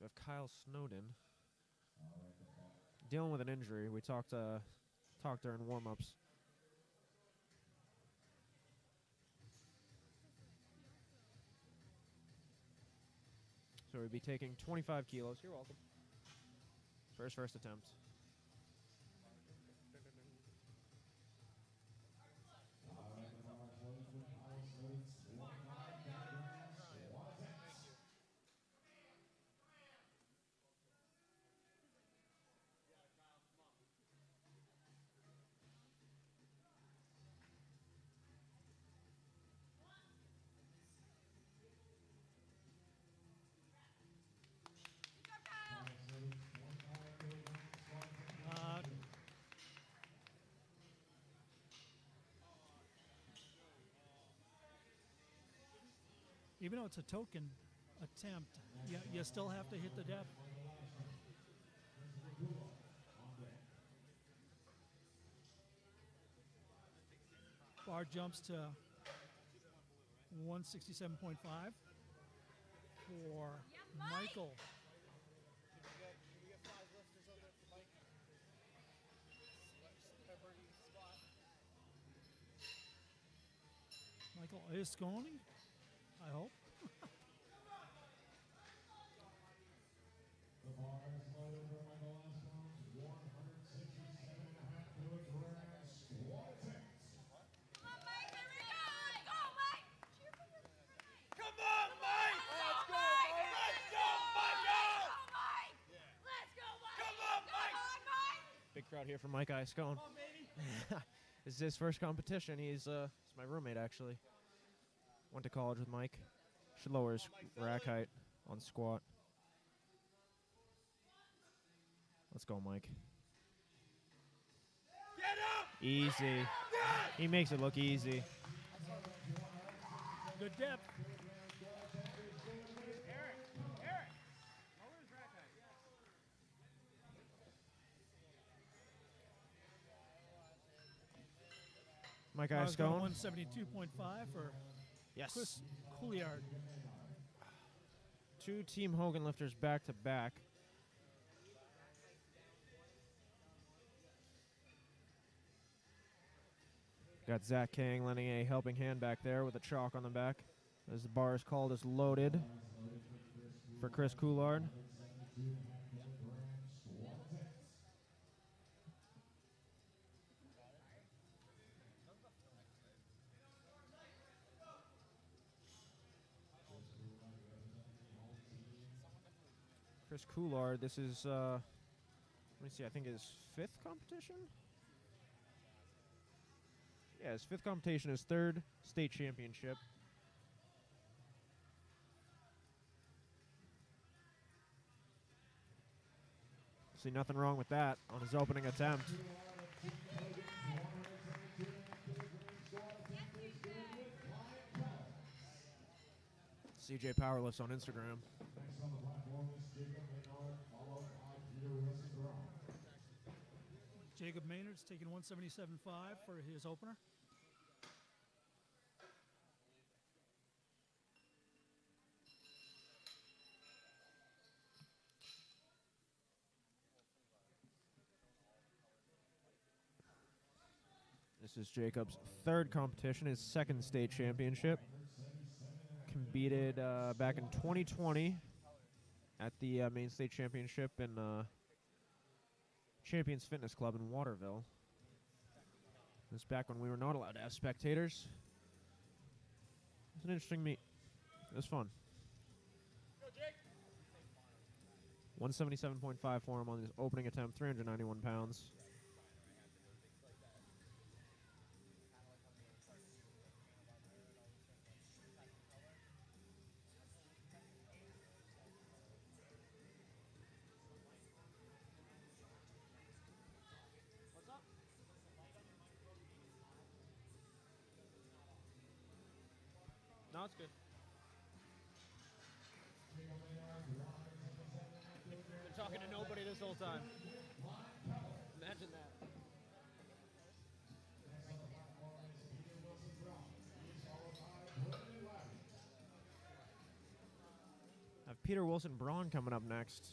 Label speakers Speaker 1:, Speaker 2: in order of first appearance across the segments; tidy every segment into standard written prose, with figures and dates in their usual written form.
Speaker 1: We have Kyle Snowden dealing with an injury. We talked during warm-ups. So we'd be taking 25 kilos. You're welcome. First attempt.
Speaker 2: Even though it's a token attempt, you still have to hit the depth. Bar jumps to 167.5 for Michael.
Speaker 3: Can you get 5 lifters on there for Mike? Peppery squat.
Speaker 2: Michael Iascone, I hope.
Speaker 4: The bar is loaded for Michael Iascone's 167.5 kilogram squat attempts.
Speaker 5: Come on, Mike, here we go! Go, Mike!
Speaker 3: Come on, Mike! Let's go, Mike! Let's go, Mike!
Speaker 5: Let's go, Mike!
Speaker 3: Come on, Mike!
Speaker 5: Come on, Mike!
Speaker 1: Big crowd here for Mike Iascone.
Speaker 3: Come on, baby!
Speaker 1: This is his first competition. He's my roommate, actually. Went to college with Mike. Should lower his rack height on squat. Let's go, Mike.
Speaker 3: Get up!
Speaker 1: Easy. He makes it look easy.
Speaker 2: Good depth.
Speaker 3: Eric! Lower his rack height.
Speaker 1: Mike
Speaker 2: Bar's going
Speaker 1: Iascone.
Speaker 2: 172.5 for
Speaker 1: Yes.
Speaker 2: Couillard.
Speaker 1: 2 Team Hogan lifters back to back. Got Zach Kang lending a helping hand back there with a chalk on the back. As the bar is called as loaded for Chris Couillard. Chris Couillard, this is, let me see, I think his 5th competition? Yeah, his 5th competition, his 3rd state championship. See nothing wrong with that on his opening attempt. CJ Powerlifts on Instagram.
Speaker 4: Next on the platform is Jacob Maynard, followed by Peter Wilson-Braun.
Speaker 2: Jacob Maynard's taking 177.5 for his opener.
Speaker 1: This is Jacob's 3rd competition, his 2nd state championship. Competed back in 2020 at the Maine State Championship in Champions Fitness Club in Waterville. This is back when we were not allowed to have spectators. It was an interesting meet. It was fun.
Speaker 3: Go, Jake!
Speaker 1: 177.5 for him on his opening attempt, 391 pounds.
Speaker 3: What's up?
Speaker 1: No, it's good. Been talking to nobody this whole time. Imagine that. Have Peter Wilson-Braun coming up next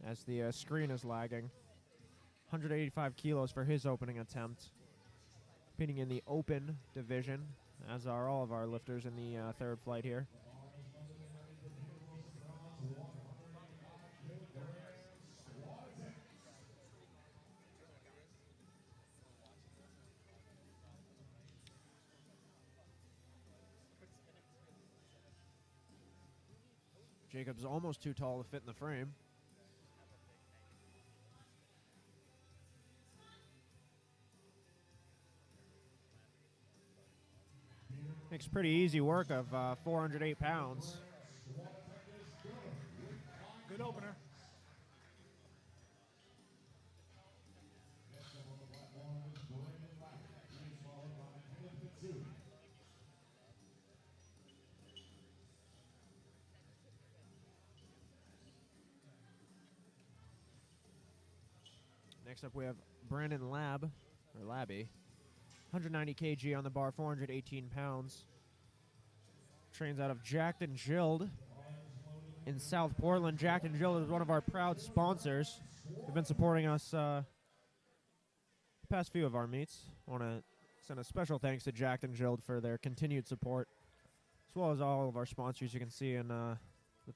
Speaker 1: as the screen is lagging. 185 kilos for his opening attempt. Competing in the open division, as are all of our lifters in the third flight here. Jacob's almost too tall to fit in the frame. Makes pretty easy work of 408 pounds.
Speaker 2: Good opener.
Speaker 1: Next up we have Brandon Labbe, 190 kg on the bar, 418 pounds. Trains out of Jacked and Jilled in South Portland. Jacked and Jilled is one of our proud sponsors. They've been supporting us the past few of our meets. I want to send a special thanks to Jacked and Jilled for their continued support, as well as all of our sponsors you can see in the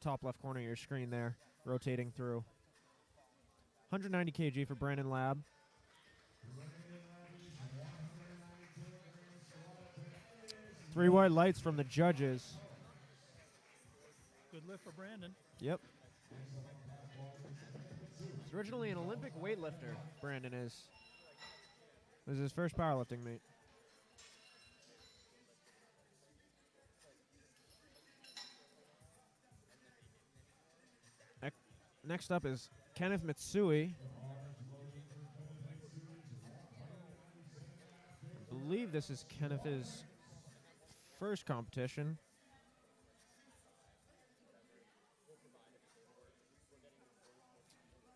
Speaker 1: top left corner of your screen there, rotating through. 190 kg for Brandon Labbe. Three white lights from the judges.
Speaker 2: Good lift for Brandon.
Speaker 1: Yep. He's originally an Olympic weightlifter, Brandon is. This is his first powerlifting meet. Next up is Kenneth Mitsui. I believe this is Kenneth's first competition.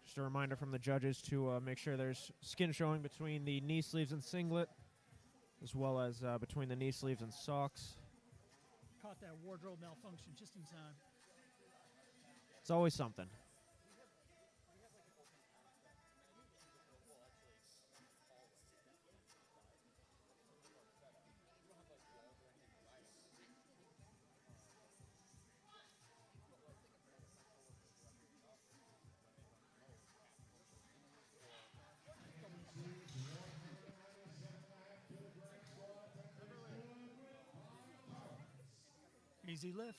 Speaker 1: Just a reminder from the judges to make sure there's skin showing between the knee sleeves and singlet, as well as between the knee sleeves and socks.
Speaker 2: Caught that wardrobe malfunction just in time.
Speaker 1: It's always something.
Speaker 2: Easy lift.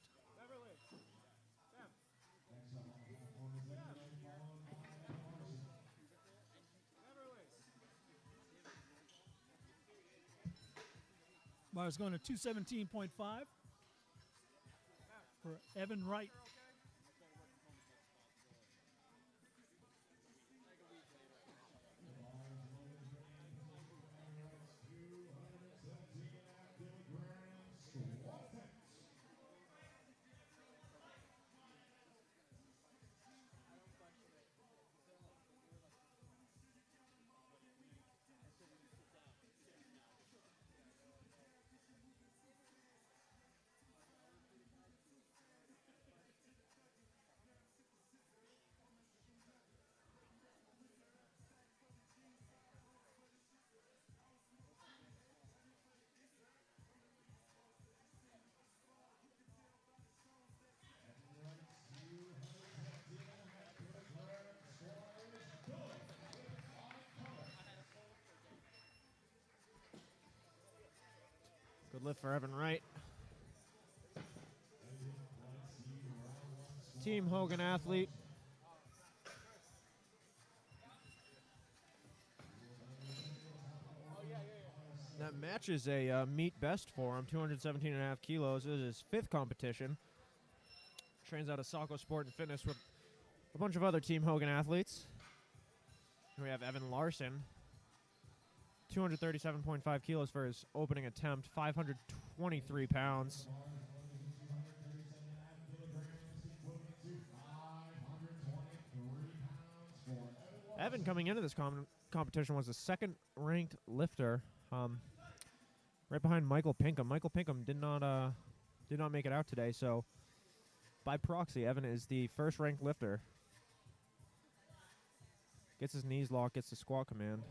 Speaker 2: Bar's going to 217.5 for Evan Wright. Good lift for Evan Wright. Team Hogan athlete. That matches a meet best for him, 217.5 kilos. This is his fifth competition. Trains out of Saco Sport and Fitness with a bunch of other Team Hogan athletes. We have Evan Larsen, 237.5 kilos for his opening attempt, 523 pounds. Evan, coming into this competition, was the second-ranked lifter, right behind Michael Pinkham. Michael Pinkham did not make it out today, so by proxy, Evan is the first-ranked lifter. Gets his knees locked, gets the squat command.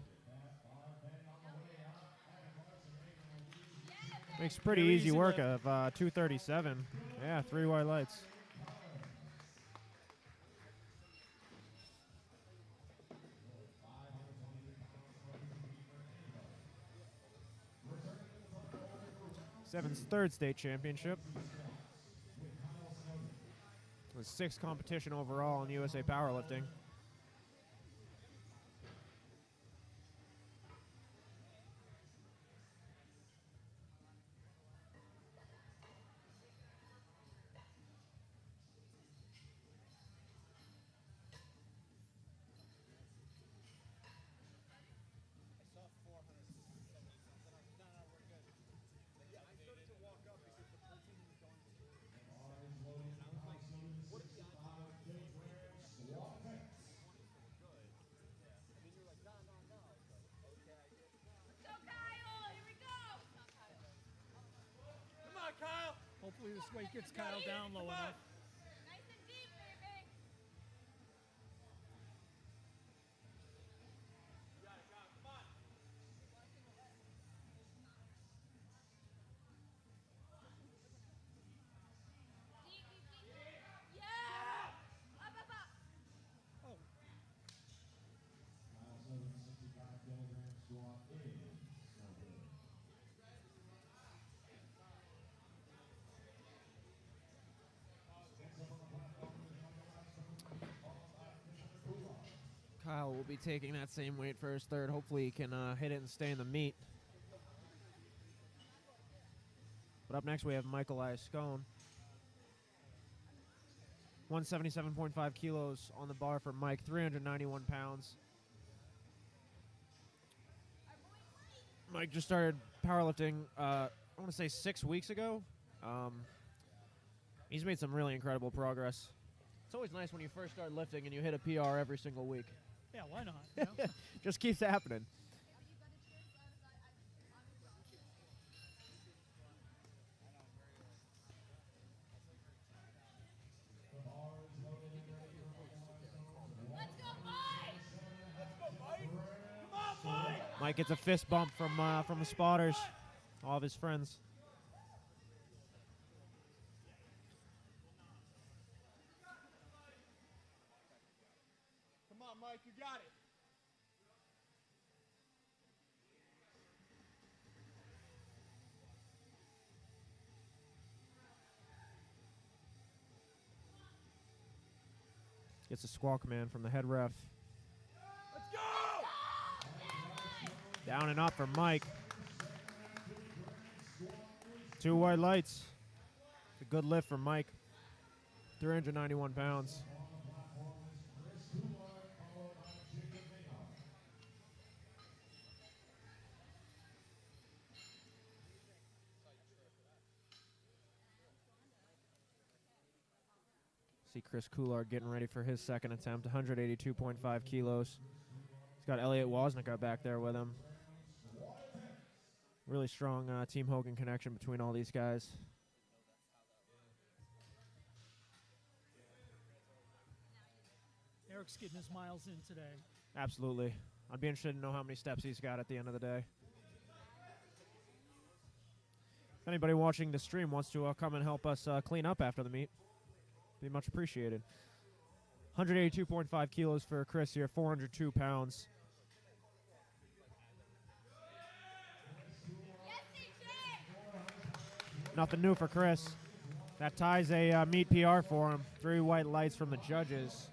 Speaker 2: Makes pretty
Speaker 6: Very
Speaker 2: easy
Speaker 6: easy
Speaker 2: work
Speaker 6: lift.
Speaker 2: of 237. Yeah, 3 white lights. Seven's third state championship. The 6th competition overall in USA powerlifting.
Speaker 5: Go, Kyle! Here we go!
Speaker 3: Come on, Kyle.
Speaker 6: Hopefully this weight gets Kyle down low enough.
Speaker 5: Nice and deep, baby!
Speaker 3: You got it, Kyle. Come on.
Speaker 5: Deep, deep, deep. Yeah! Up, up, up!
Speaker 6: Oh,
Speaker 4: Kyle Snowden, 65 kilogram squat is no good.
Speaker 2: Kyle will be taking that same weight for his third. Hopefully he can hit it and stay in the meet. But up next we have Michael Iascone. 177.5 kilos on the bar for Mike, 391 pounds. Mike just started powerlifting, I want to say 6 weeks ago. He's made some really incredible progress. It's always nice when you first start lifting and you hit a PR every single week.
Speaker 6: yeah, why not? You know?
Speaker 2: Just keeps happening.
Speaker 5: Let's go, Mike!
Speaker 3: Come on, Mike.
Speaker 2: Mike gets a fist bump from the spotters, all of his friends.
Speaker 3: Come on, Mike. You got it.
Speaker 2: Gets a squawk command from the head ref.
Speaker 3: Let's go.
Speaker 2: Down and up for Mike. 2 white lights. It's a good lift for Mike. 391 pounds. See Chris Couillard getting ready for his second attempt, 182.5 kilos. He's got Elliot Woznicka back there with him. Really strong Team Hogan connection between all these guys.
Speaker 6: Eric's getting his miles in today.
Speaker 2: Absolutely. I'd be interested to know how many steps he's got at the end of the day. If anybody watching the stream wants to come and help us clean up after the meet, be much appreciated. 182.5 kilos for Chris here, 402 pounds.
Speaker 5: Yes, CJ!
Speaker 2: Nothing new for Chris. That ties a meet PR for him. 3 white lights from the judges.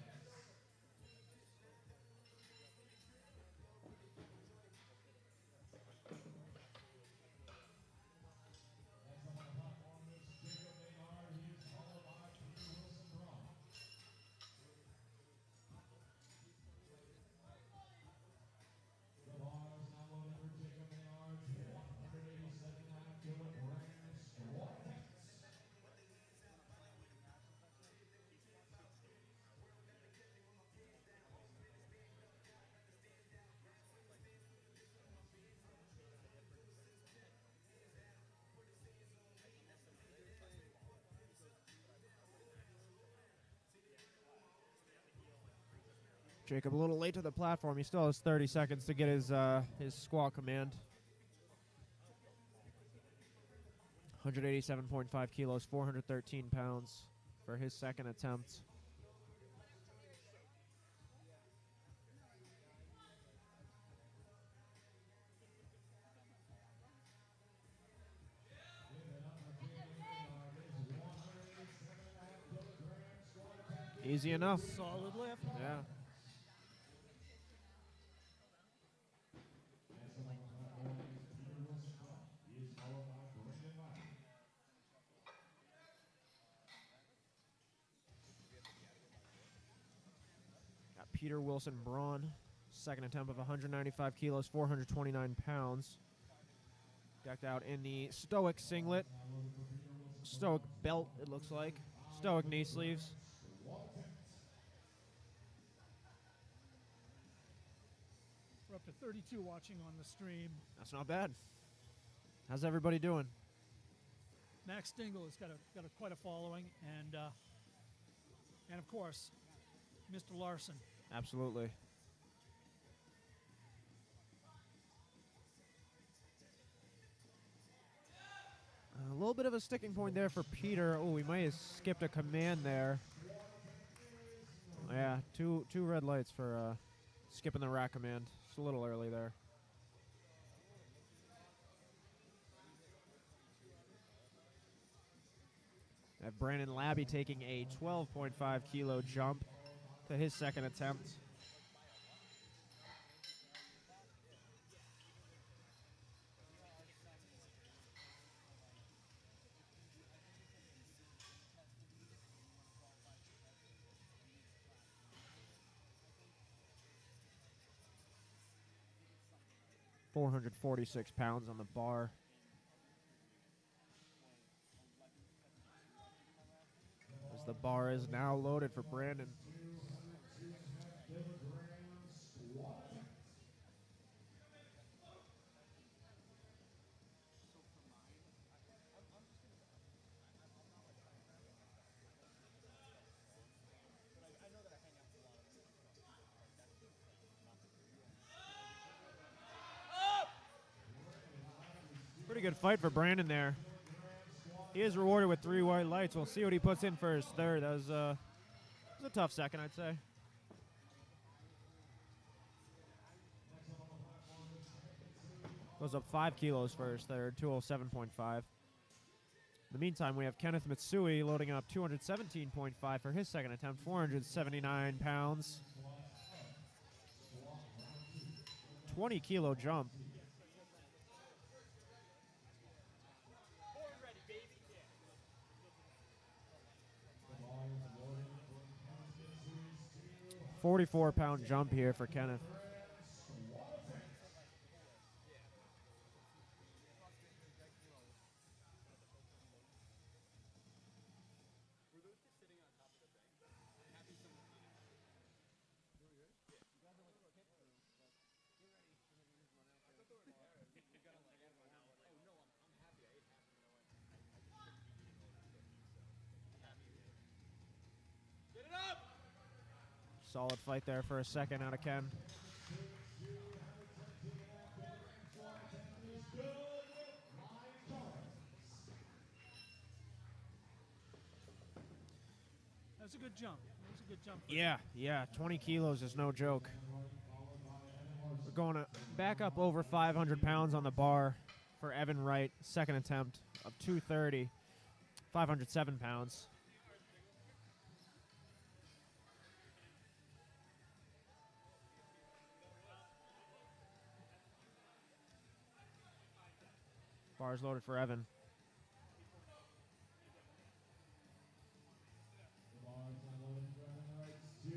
Speaker 2: Jacob a little late to the platform. He still has 30 seconds to get his squat command. 187.5 kilos, 413 pounds for his second attempt. Easy enough.
Speaker 6: Solid lift.
Speaker 2: Yeah. Got Peter Wilson-Braun, second attempt of 195 kilos, 429 pounds. Decked out in the Stoic singlet, Stoic belt, it looks like, Stoic knee sleeves.
Speaker 6: We're up to 32 watching on the stream.
Speaker 2: That's not bad. How's everybody doing?
Speaker 6: Max Dingle has got quite a following, and of course, Mr. Larsen.
Speaker 2: Absolutely. A little bit of a sticking point there for Peter. Oh, we might have skipped a command there. Yeah, two red lights for skipping the rack command. Just a little early there. I have Brandon Labbe taking a 12.5 kilo jump to his second attempt. .446 pounds on the bar. As the bar is now loaded for Brandon. Pretty good fight for Brandon there. He is rewarded with 3 white lights. We'll see what he puts in for his third. That was a tough second, I'd say. Goes up 5 kilos for his third, 207.5. In the meantime, we have Kenneth Mitsui loading up 217.5 for his second attempt, 479 pounds. 20 kilo jump. £44 jump here for Kenneth. Solid fight there for a second out of Ken.
Speaker 6: That's a good jump. That's a good jump.
Speaker 2: Yeah, 20 kilos is no joke. We're going to back up over 500 pounds on the bar for Evan Wright, second attempt of 230, 507 pounds. Bars loaded for Evan. You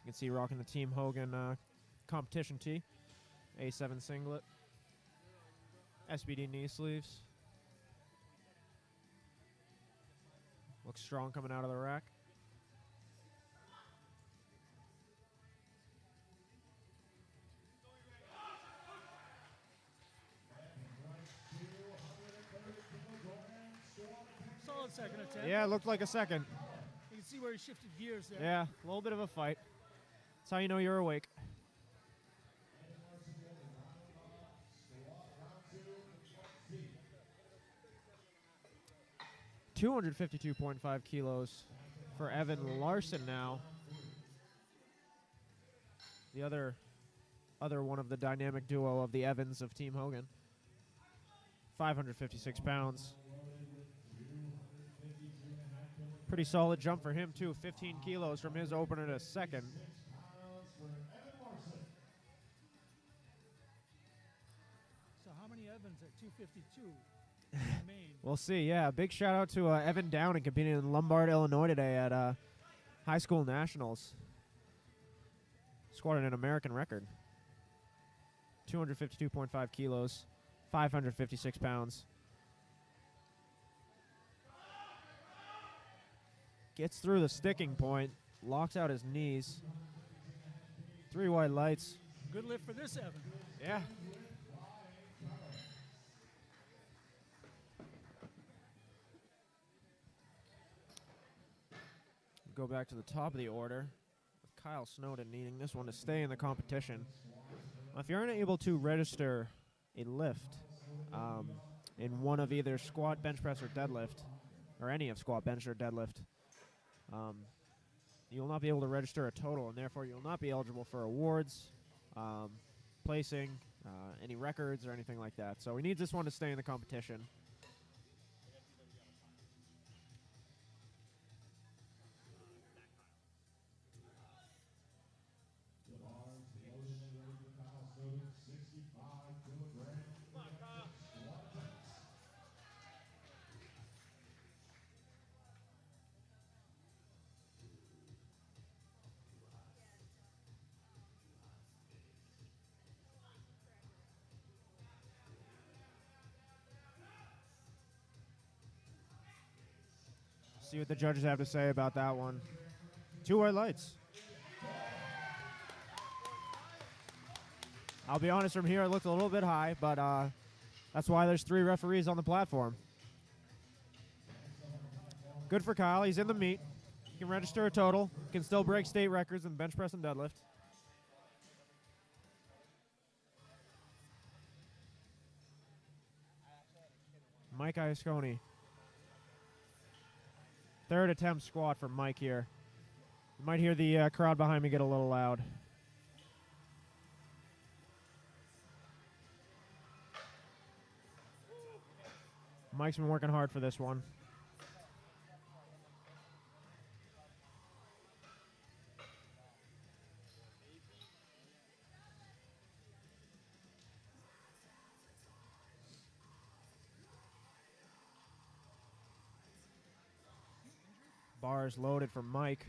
Speaker 2: can see rocking the Team Hogan competition tee. A7 singlet. SBD knee sleeves. Looks strong coming out of the rack.
Speaker 6: solid second attempt.
Speaker 2: Yeah, it looked like a second.
Speaker 6: You can see where he shifted gears there.
Speaker 2: Yeah, a little bit of a fight. That's how you know you're awake. 252.5 kilos for Evan Larsen now. The other one of the dynamic duo of the Evans of Team Hogan. 556 pounds. Pretty solid jump for him, too. 15 kilos from his opener to second.
Speaker 6: So how many Evans at 252 in Maine?
Speaker 2: We'll see, yeah. Big shout out to Evan Downing competing in Lombard, Illinois today at High School Nationals. Scored an American record. 252.5 kilos, 556 pounds. Gets through the sticking point, locks out his knees. 3 white lights.
Speaker 6: Good lift for this Evan.
Speaker 2: Yeah. Go back to the top of the order. With Kyle Snowden needing this one to stay in the competition. If you're unable to register a lift in one of either squat, bench press, or deadlift, or any of squat, bench, or deadlift, you'll not be able to register a total, and therefore you'll not be eligible for awards, placing, any records, or anything like that. So we need this one to stay in the competition. See what the judges have to say about that one. 2 white lights. I'll be honest, from here it looked a little bit high, but that's why there's 3 referees on the platform. Good for Kyle. He's in the meet. He can register a total. Can still break state records in bench press and deadlift. Mike Iascone. 3rd attempt squat for Mike here. You might hear the crowd behind me get a little loud. Mike's been working hard for this one. Bars loaded for Mike.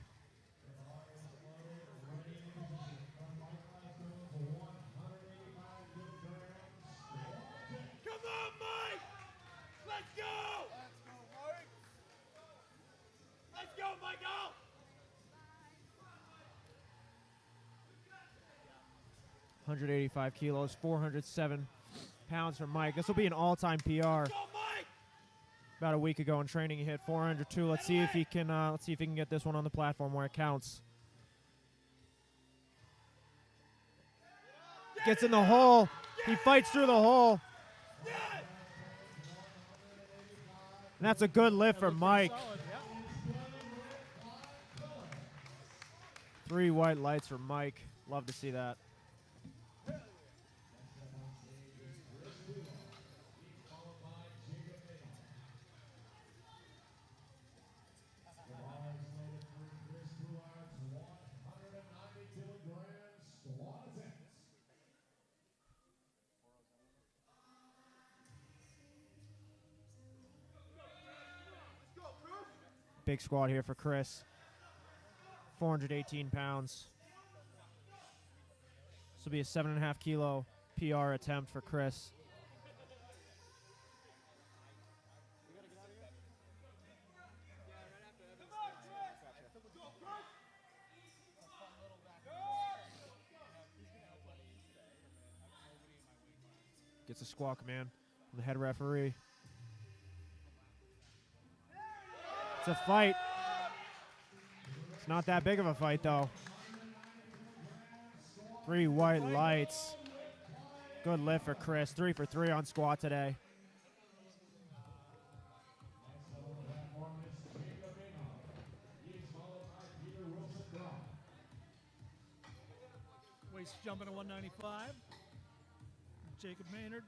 Speaker 3: Come on, Mike! Let's go! Let's go, Mike! Let's go, Michael!
Speaker 2: 185 kilos, 407 pounds for Mike. This will be an all-time PR.
Speaker 3: Go, Mike!
Speaker 2: About a week ago in training, he hit 402. Let's see if he can. Let's see if he can get this one on the platform where it counts. Gets in the hole. He fights through the hole. And that's a good lift for Mike.
Speaker 6: Solid, yeah.
Speaker 2: 3 white lights for Mike. Love to see that. Big squat here for Chris. 418 pounds. This will be a 7.5 kilo PR attempt for Chris. Gets a squat command from the head referee.
Speaker 1: It's a fight. It's not that big of a fight, though. 3 white lights. Good lift for Chris. 3 for 3 on squat today.
Speaker 6: Waist jumping to 195. Jacob Maynard.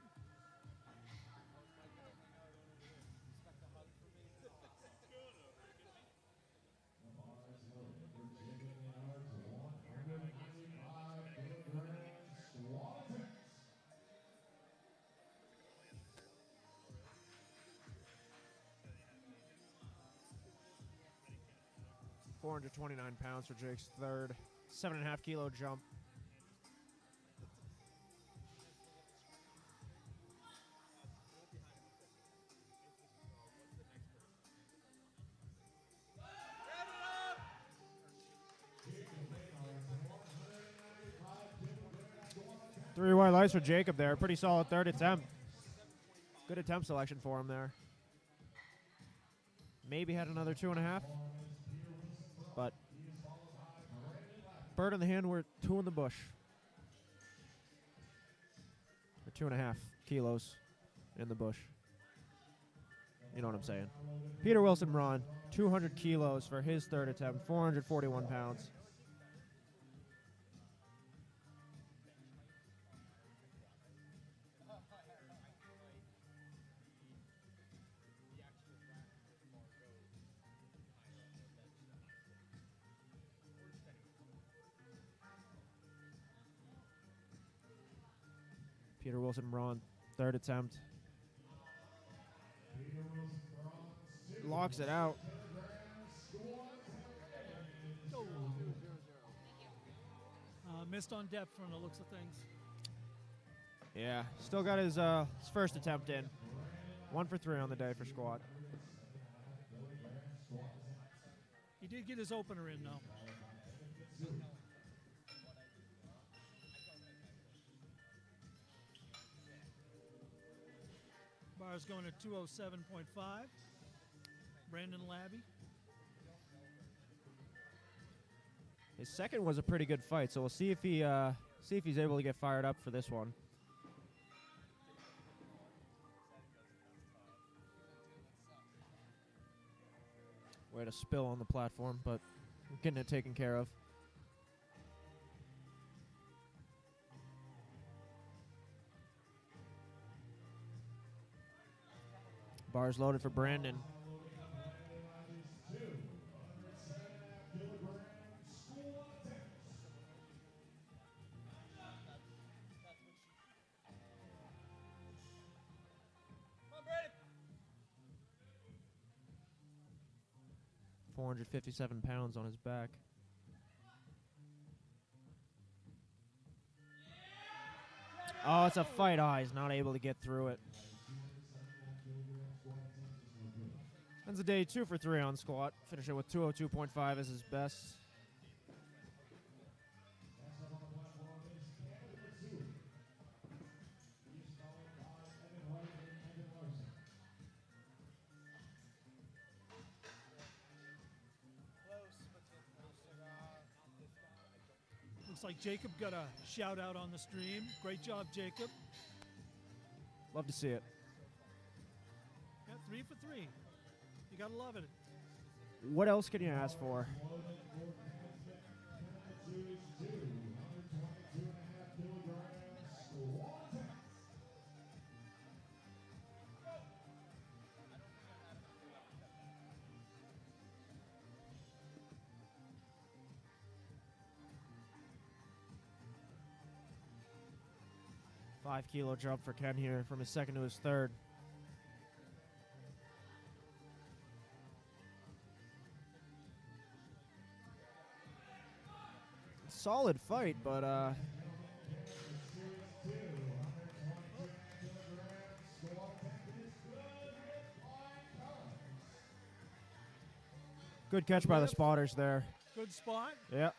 Speaker 1: £429 for Jake's third. 7.5 kilo jump. Three white lights for Jacob there. Pretty solid third attempt. Good attempt selection for him there. Maybe had another 2.5. But bird in the hand, we're 2 in the bush. Or 2.5 kilos in the bush. You know what I'm saying. Peter Wilson-Braun, 200 kilos for his third attempt, 441 pounds. Peter Wilson-Braun, third attempt. Locks it out.
Speaker 6: Missed on depth from the looks of things.
Speaker 1: Yeah, still got his first attempt in. 1 for 3 on the day for squat.
Speaker 6: He did get his opener in, though. Bar's going to 207.5. Brandon Labbe.
Speaker 1: His second was a pretty good fight, so we'll see if he's able to get fired up for this one. Way to spill on the platform, but we're getting it taken care of. Bars loaded for Brandon.
Speaker 3: Come on, Brandon.
Speaker 1: 457 pounds on his back. Oh, it's a fight. Oh, he's not able to get through it. Ends the day 2 for 3 on squat. Finish it with 202.5 as his best.
Speaker 6: Looks like Jacob got a shout out on the stream. Great job, Jacob.
Speaker 1: Love to see it.
Speaker 6: Yeah, 3 for 3. You gotta love it.
Speaker 1: What else can you ask for? Five kilo jump for Ken here from his second to his third. Solid fight, but good catch by the spotters there.
Speaker 6: Good spot.
Speaker 1: Yep.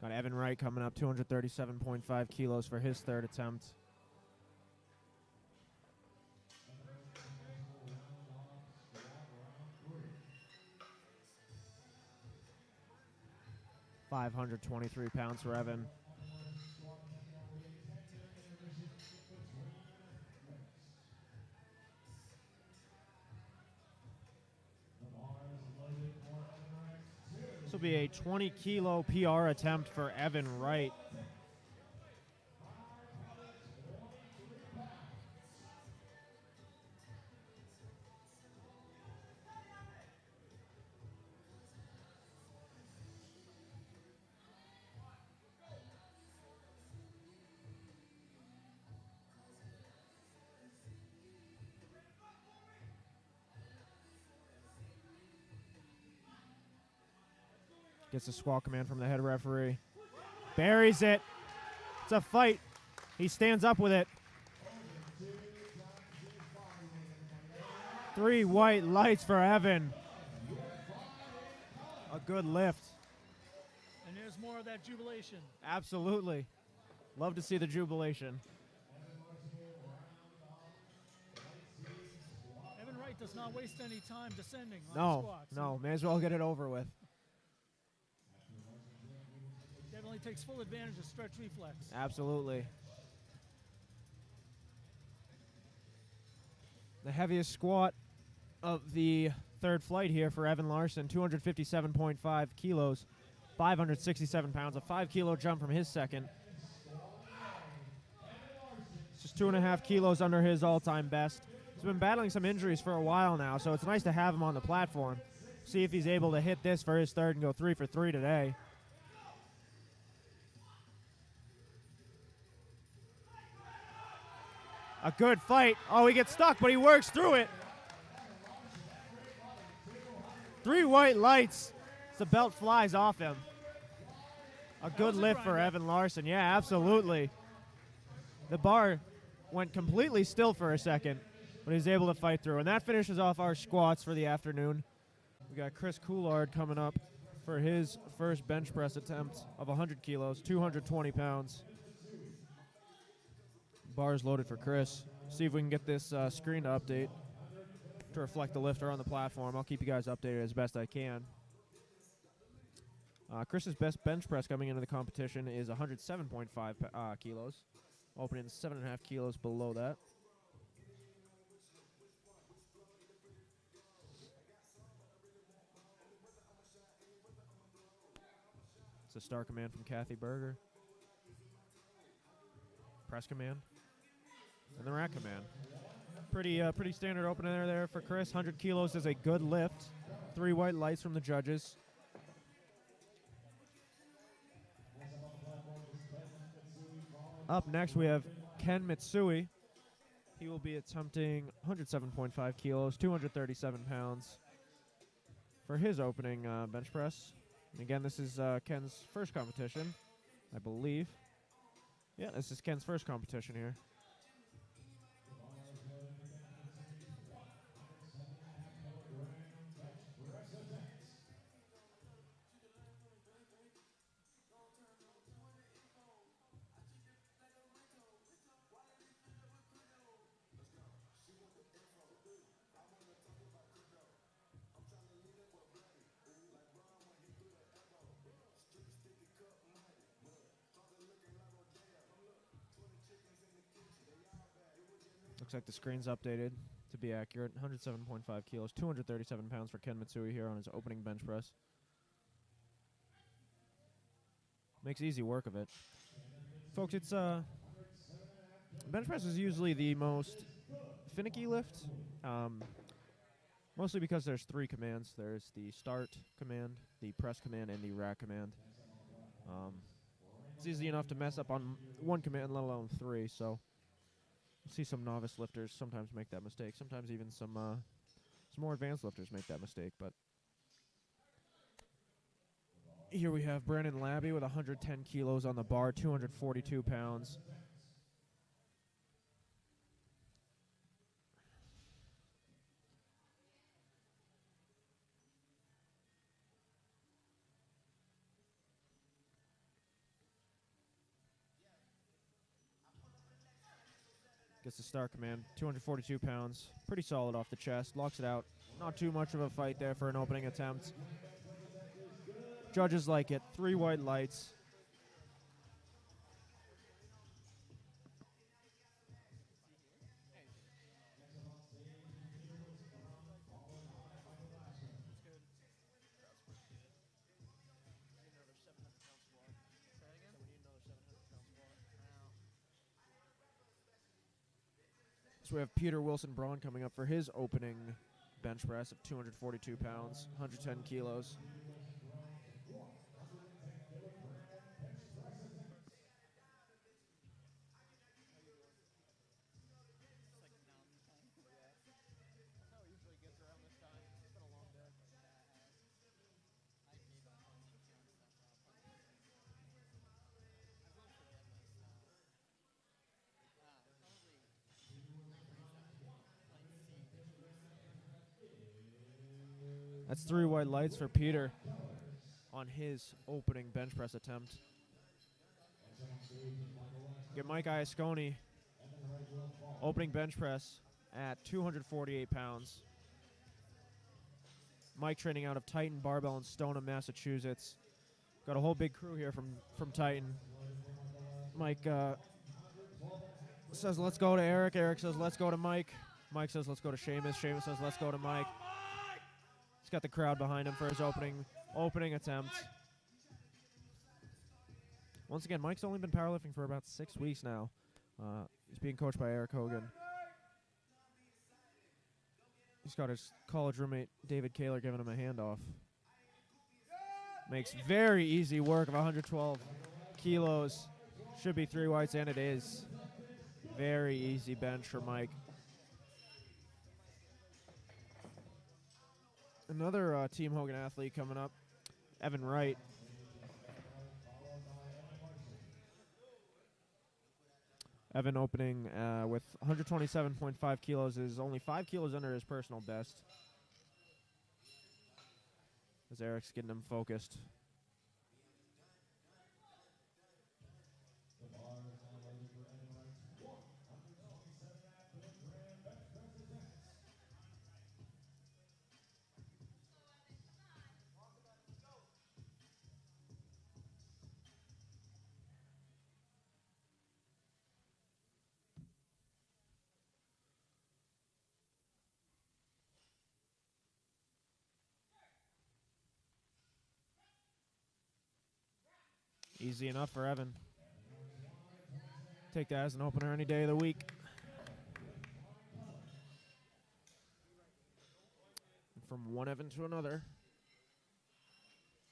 Speaker 2: Got Evan Wright coming up, 237.5 kilos for his third attempt. £523 for Evan. This will be a 20-kilo PR attempt for Evan Wright. Gets a squawk command from the head referee. Buries it. It's a fight. He stands up with it. 3 white lights for Evan. A good lift.
Speaker 6: And there's more of that jubilation.
Speaker 2: Absolutely. Love to see the jubilation.
Speaker 6: Evan Wright does not waste any time descending on the
Speaker 2: No,
Speaker 6: squats.
Speaker 2: no. May as well get it over with.
Speaker 6: Definitely takes full advantage of stretch reflex.
Speaker 2: Absolutely. The heaviest squat of the third flight here for Evan Larsen, 257.5 kilos, 567 pounds, a 5-kilo jump from his second. It's just 2.5 kilos under his all-time best. He's been battling some injuries for a while now, so it's nice to have him on the platform. See if he's able to hit this for his third and go 3 for 3 today. A good fight. Oh, he gets stuck, but he works through it. 3 white lights. The belt flies off him. A good lift for Evan Larsen. Yeah, absolutely. The bar went completely still for a second, but he was able to fight through. And that finishes off our squats for the afternoon. We got Chris Couillard coming up for his first bench press attempt of 100 kilos, 220 pounds. Bars loaded for Chris. See if we can get this screen to update to reflect the lifter on the platform. I'll keep you guys updated as best I can. Chris's best bench press coming into the competition is 107.5 kilos, opening 7.5 kilos below that. It's a star command from Kathy Berger. Press command. And the rack command. Pretty standard opener there for Chris. 100 kilos is a good lift. 3 white lights from the judges. Up next we have Ken Mitsui. He will be attempting 107.5 kilos, 237 pounds for his opening bench press. And again, this is Ken's first competition, I believe. Yeah, this is Ken's first competition here. Looks like the screen's updated to be accurate. 107.5 kilos, 237 pounds for Ken Mitsui here on his opening bench press. Makes easy work of it. Folks, it's bench press is usually the most finicky lift, mostly because there's 3 commands. There's the start command, the press command, and the rack command. It's easy enough to mess up on 1 command, let alone 3, so see some novice lifters sometimes make that mistake. Sometimes even some more advanced lifters make that mistake. But here we have Brandon Labbe with 110 kilos on the bar, 242 pounds.
Speaker 1: Gets the start command. 242 pounds. Pretty solid off the chest. Locks it out. Not too much of a fight there for an opening attempt. Judges like it. 3 white lights. So we have Peter Wilson-Braun coming up for his opening bench press of 242 pounds, 110 kilos. That's 3 white lights for Peter on his opening bench press attempt. Get Mike Iascone opening bench press at 248 pounds. Mike training out of Titan Barbell in Stoneham, Massachusetts. Got a whole big crew here from Titan. Mike says, let's go to Eric. Eric says, let's go to Mike. Mike says, let's go to Seamus. Seamus says, let's go to Mike. He's got the crowd behind him for his opening attempt. Once again, Mike's only been powerlifting for about 6 weeks now. He's being coached by Eric Hogan. He's got his college roommate, David Couillard, giving him a handoff. Makes very easy work of 112 kilos. Should be 3 whites, and it is. Very easy bench for Mike. Another Team Hogan athlete coming up, Evan Wright. Evan opening with 127.5 kilos is only 5 kilos under his personal best. As Eric's getting him focused. Easy enough for Evan. Take that as an opener any day of the week. And from one Evan to another,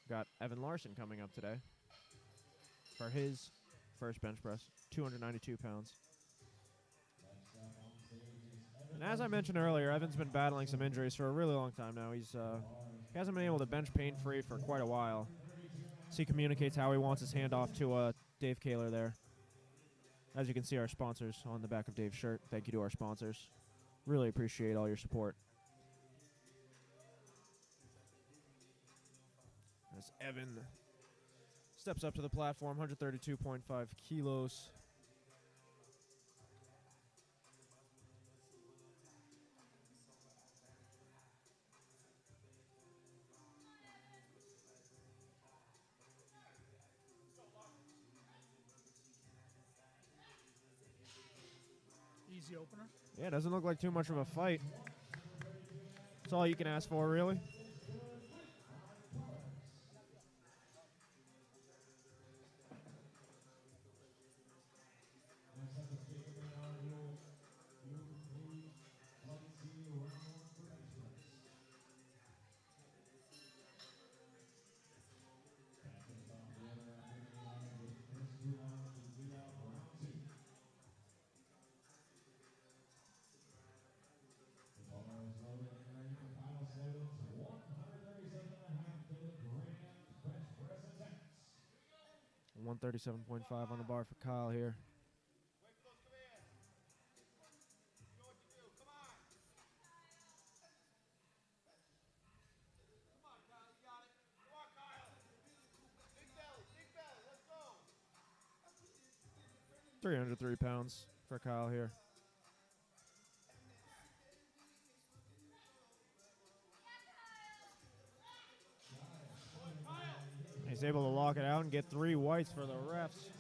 Speaker 1: got Evan Larsen coming up today for his first bench press, 292 pounds. And as I mentioned earlier, Evan's been battling some injuries for a really long time now. He hasn't been able to bench pain-free for quite a while. So he communicates how he wants his handoff to Dave Couillard there. As you can see, our sponsors on the back of Dave's shirt. Thank you to our sponsors. Really appreciate all your support. As Evan steps up to the platform, 132.5 kilos.
Speaker 6: Easy opener.
Speaker 1: Yeah, doesn't look like too much of a fight. That's all you can ask for, really.
Speaker 4: One
Speaker 1: 137.5 on the bar for Kyle here.
Speaker 3: Wait for those commands. You know what to do. Come on. Come on, Kyle. You got it. Come on, Kyle. Big belly. Big belly. Let's go.
Speaker 1: 303 pounds for Kyle here. he's able to lock it out and get 3 whites for the refs.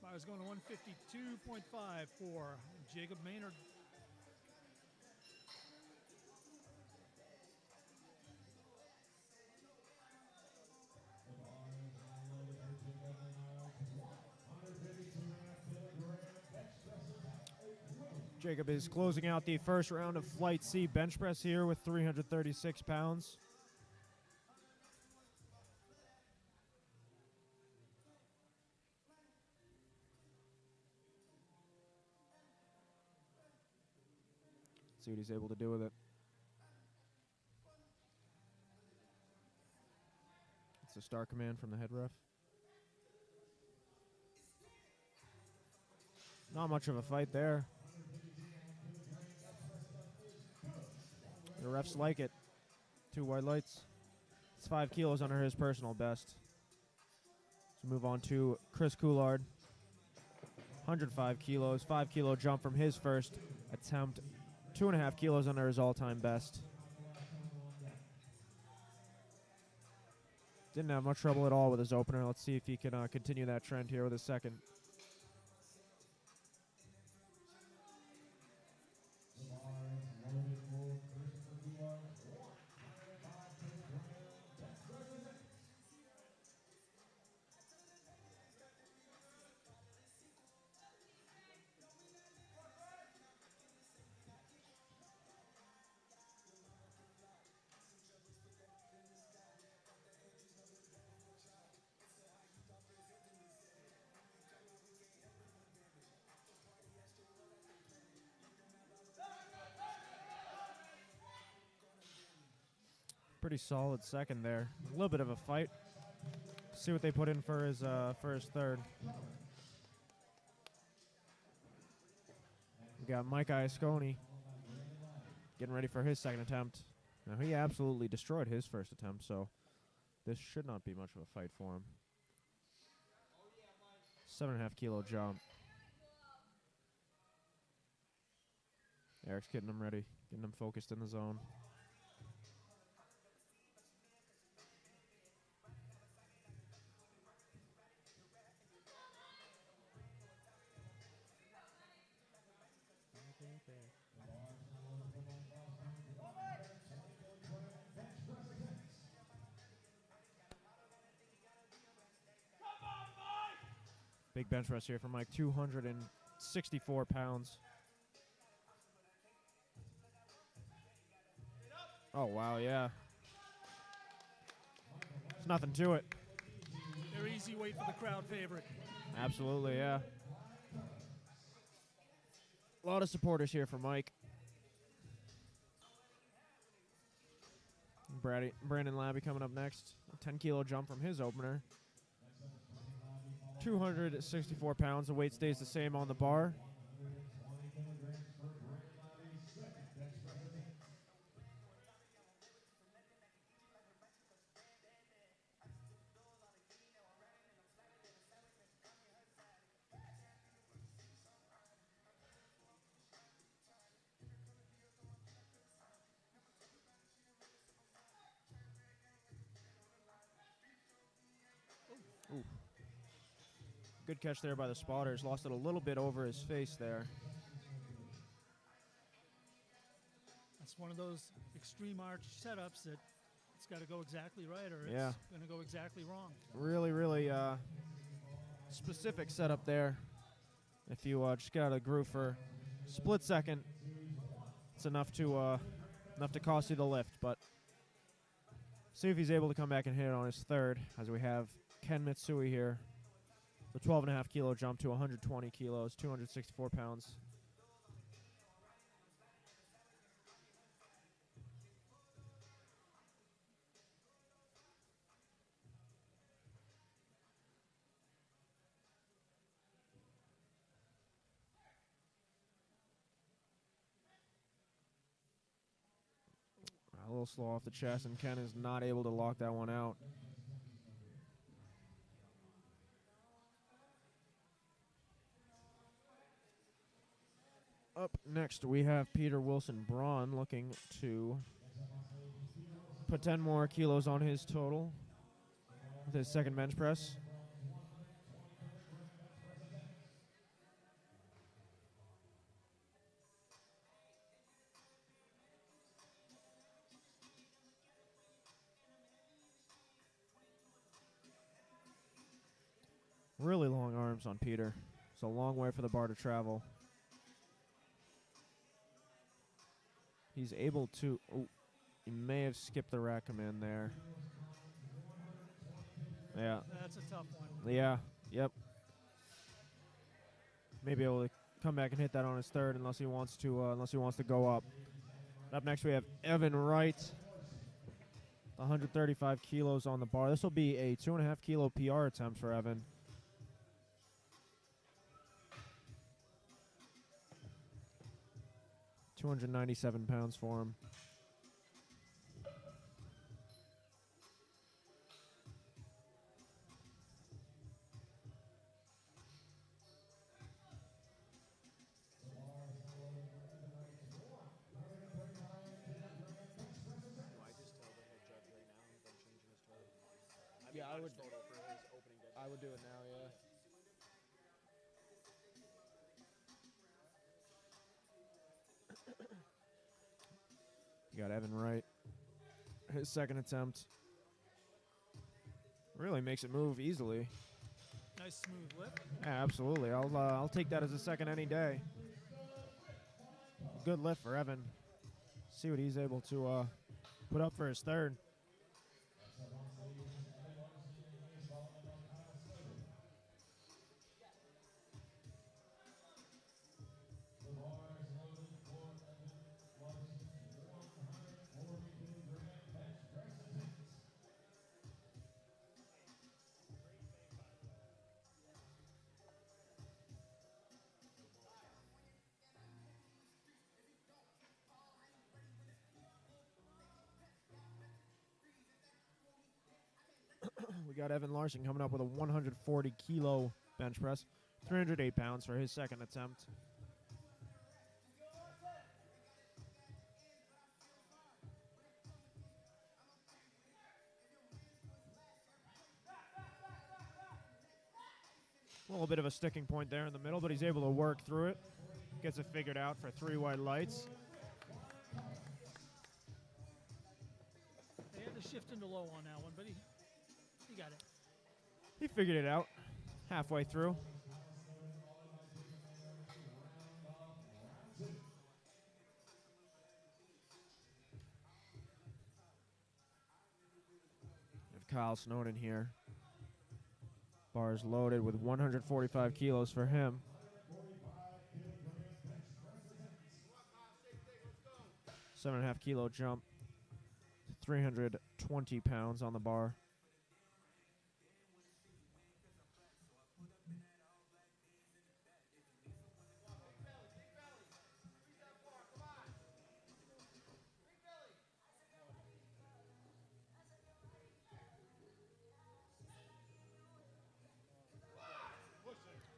Speaker 6: Myers going to 152.5 for Jacob Maynard.
Speaker 1: Jacob is closing out the first round of Flight C bench press here with 336 pounds. See what he's able to do with it. It's a star command from the head ref. Not much of a fight there. The refs like it. 2 white lights. It's 5 kilos under his personal best. So move on to Chris Couillard. 105 kilos, 5 kilo jump from his first attempt. 2.5 kilos under his all-time best. Didn't have much trouble at all with his opener. Let's see if he can continue that trend here with his second. Pretty solid second there. A little bit of a fight. See what they put in for his third. We got Mike Iascone getting ready for his second attempt. Now he absolutely destroyed his first attempt, so this should not be much of a fight for him. 7.5 kilo jump. Eric's getting him ready, getting him focused in the zone. Big bench press here for Mike, 264 pounds. Oh, wow, yeah. There's nothing to it.
Speaker 6: Very easy weight for the crowd favorite.
Speaker 1: Absolutely, yeah. A lot of supporters here for Mike. Brandon Labbe coming up next. A 10 kilo jump from his opener. 264 pounds. The weight stays the same on the bar. Ooh. Good catch there by the spotters. Lost it a little bit over his face there.
Speaker 6: That's one of those extreme arch setups that it's got to go exactly right or
Speaker 1: Yeah.
Speaker 6: it's going to go exactly wrong.
Speaker 1: Really, really specific setup there. If you just get out of the groove for a split second, it's enough to cost you the lift. But see if he's able to come back and hit it on his third, as we have Ken Mitsui here. The 12.5 kilo jump to 120 kilos, 264 pounds. little slow off the chest, and Ken is not able to lock that one out. Up next, we have Peter Wilson-Braun looking to put 10 more kilos on his total with his second bench press. Really long arms on Peter. It's a long way for the bar to travel. He's able to... Oh, he may have skipped the rack command there. Yeah.
Speaker 6: That's a tough one.
Speaker 1: Yeah. Yep. Maybe able to come back and hit that on his third unless he wants to go up. Up next we have Evan Wright. 135 kilos on the bar. This will be a 2.5 kilo PR attempt for Evan. £297 for him. Yeah, I would do it now, yeah. You got Evan Wright. His second attempt really makes it move easily.
Speaker 6: Nice smooth lift.
Speaker 1: Yeah, absolutely. I'll take that as a second any day. Good lift for Evan. See what he's able to put up for his third. We got Evan Larsen coming up with a 140 kilo bench press, 308 pounds for his second attempt. A little bit of a sticking point there in the middle, but he's able to work through it. Gets it figured out for 3 white lights.
Speaker 6: They had to shift into low on that one, but he got it.
Speaker 1: He figured it out halfway through. We have Kyle Snowden here. Bars loaded with 145 kilos for him. Seven and a half kilo jump. 320 pounds on the bar.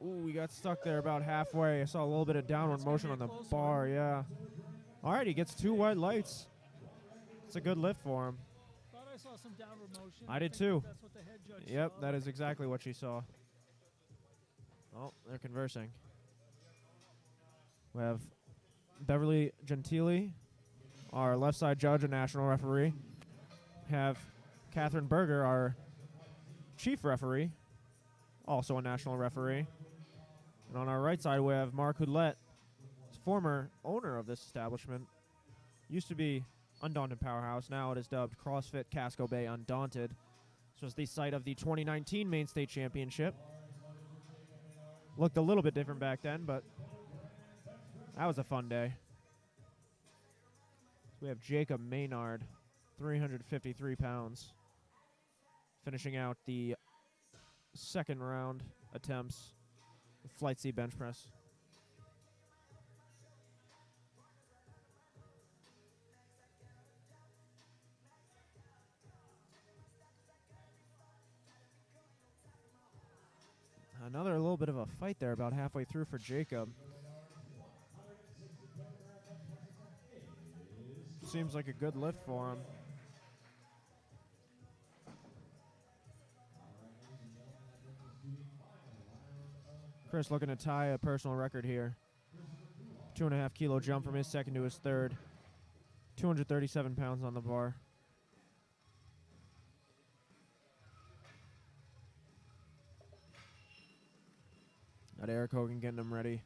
Speaker 1: Ooh, we got stuck there about halfway. I saw a little bit of downward motion on the bar, yeah. All right, he gets 2 white lights. It's a good lift for him.
Speaker 6: Thought I saw some downward motion.
Speaker 1: I did
Speaker 6: think
Speaker 1: too.
Speaker 6: That's what the head judge
Speaker 1: Yep,
Speaker 6: saw.
Speaker 1: that is exactly what she saw. Oh, they're conversing. We have Beverly Gentili, our left side judge and national referee. We have Catherine Berger, our chief referee, also a national referee. And on our right side, we have Mark Houdlet, former owner of this establishment. Used to be Undaunted Powerhouse. Now it is dubbed CrossFit Casco Bay Undaunted. This was the site of the 2019 Maine State Championship. Looked a little bit different back then, but that was a fun day. We have Jacob Maynard, 353 pounds, finishing out the second round attempts, flight C bench press. Another little bit of a fight there about halfway through for Jacob. Seems like a good lift for him. Chris looking to tie a personal record here. 2.5 kilo jump from his second to his third. 237 pounds on the bar. Got Eric Hogan getting him ready.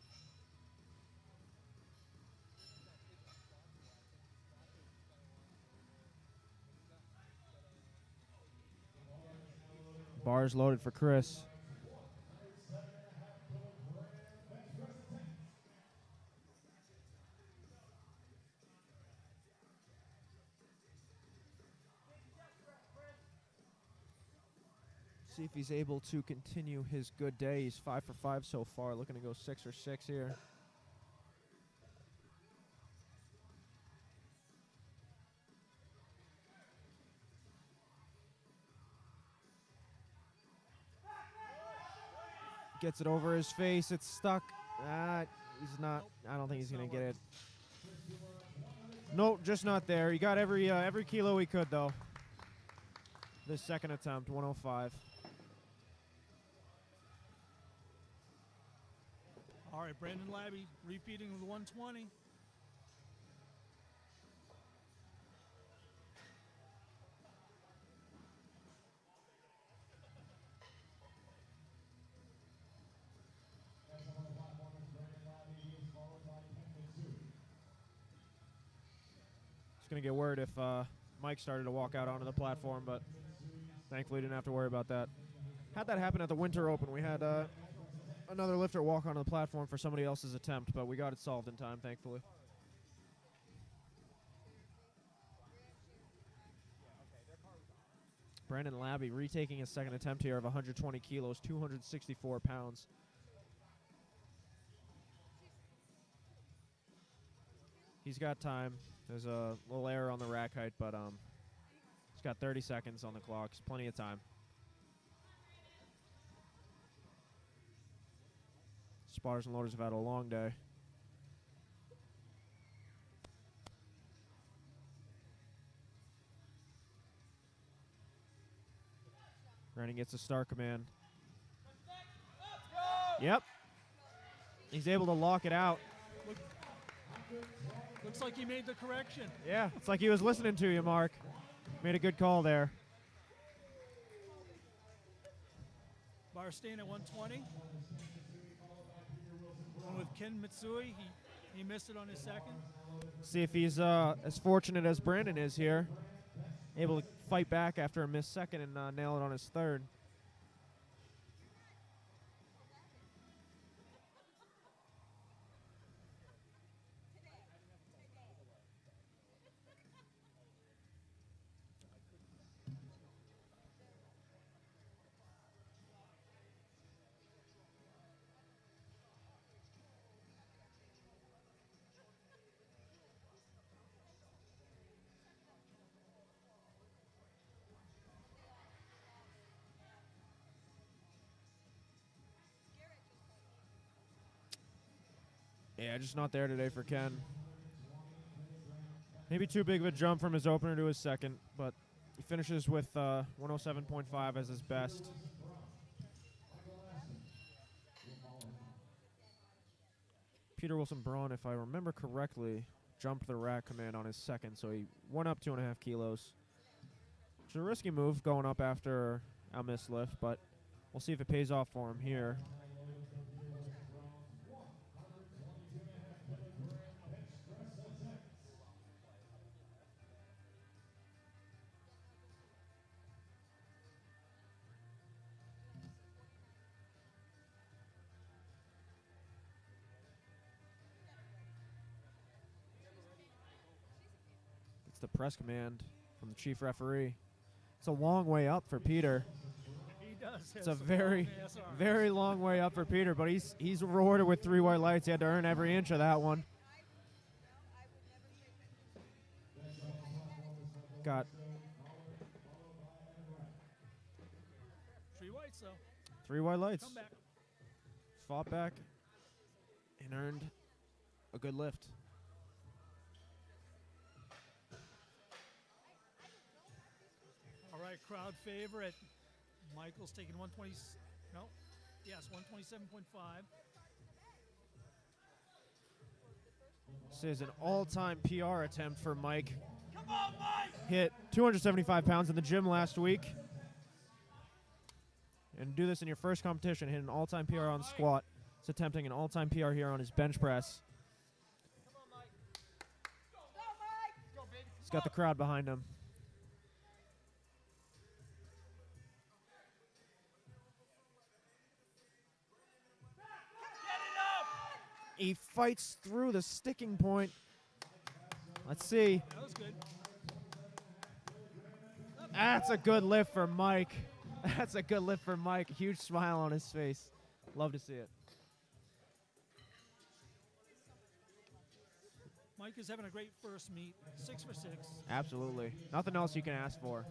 Speaker 1: Bars loaded for Chris. See if he's able to continue his good day. He's 5 for 5 so far, looking to go 6 for 6 here. Gets it over his face. It's stuck. He's not. I don't think he's going to get it. Nope, just not there. He got every kilo he could, though. This second attempt, 105.
Speaker 6: All right, Brandon Labbe repeating with 120.
Speaker 1: Just going to get word if Mike started to walk out onto the platform, but thankfully didn't have to worry about that. Had that happen at the Winter Open. We had another lifter walk onto the platform for somebody else's attempt, but we got it solved in time, thankfully. Brandon Labbe retaking his second attempt here of 120 kilos, 264 pounds. He's got time. There's a little error on the rack height, but he's got 30 seconds on the clock. It's plenty of time. Spotters and loaders have had a long day. Brandon gets a star command. Yep. He's able to lock it out.
Speaker 6: Looks like he made the correction.
Speaker 1: Yeah, it's like he was listening to you, Mark. Made a good call there.
Speaker 6: Bar staying at 120. And with Ken Mitsui, he missed it on his second.
Speaker 1: See if he's as fortunate as Brandon is here. Able to fight back after a missed second and nail it on his third. Yeah, just not there today for Ken. Maybe too big of a jump from his opener to his second, but he finishes with 107.5 as his best. Peter Wilson-Braun, if I remember correctly, jumped the rack command on his second, so he went up 2.5 kilos. It's a risky move going up after a missed lift, but we'll see if it pays off for him here. The press command from the chief referee. It's a long way up for Peter.
Speaker 6: He does.
Speaker 1: It's a very, very long way up for Peter, but he's rewarded with 3 white lights. He had to earn every inch of that one. Got
Speaker 6: 3 whites, though.
Speaker 1: 3 white lights.
Speaker 6: Come back.
Speaker 1: fought back and earned a good lift.
Speaker 6: All right, crowd favorite. Michael's taking 120. No, yes, 127.5.
Speaker 1: This is an all-time PR attempt for Mike.
Speaker 3: Come on, Mike!
Speaker 1: Hit 275 pounds in the gym last week. And do this in your first competition, hit an all-time PR on squat. He's attempting an all-time PR here on his bench press.
Speaker 3: Come on, Mike. Go, Mike! Go, baby.
Speaker 1: He's got the crowd behind him.
Speaker 3: Get it up!
Speaker 1: He fights through the sticking point. Let's see.
Speaker 6: That was good.
Speaker 1: That's a good lift for Mike. That's a good lift for Mike. Huge smile on his face. Love to see it.
Speaker 6: Mike is having a great first meet. 6 for 6.
Speaker 1: Absolutely. Nothing else you can ask for.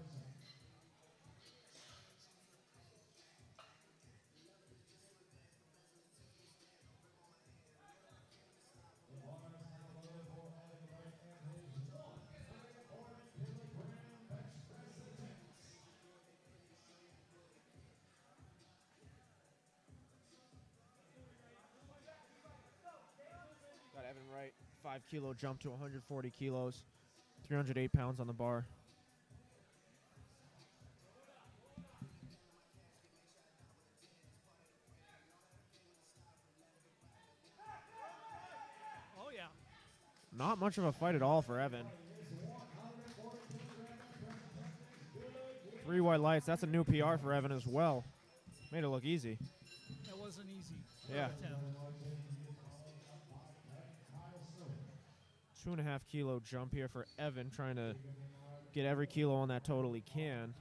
Speaker 1: Got Evan Wright, 5-kilo jump to 140 kilos, 308 pounds on the bar.
Speaker 6: Oh, yeah.
Speaker 1: Not much of a fight at all for Evan. 3 white lights, that's a new PR for Evan as well. Made it look easy.
Speaker 6: That wasn't easy.
Speaker 1: Yeah.
Speaker 6: Attempt.
Speaker 1: 2.5 kilo jump here for Evan, trying to get every kilo on that total he can.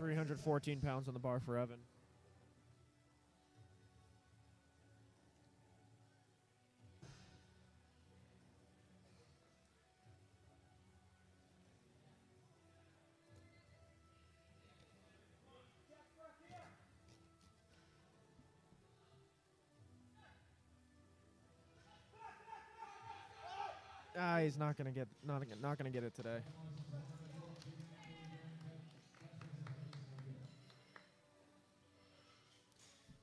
Speaker 1: $314 on the bar for Evan. He's not gonna get it today.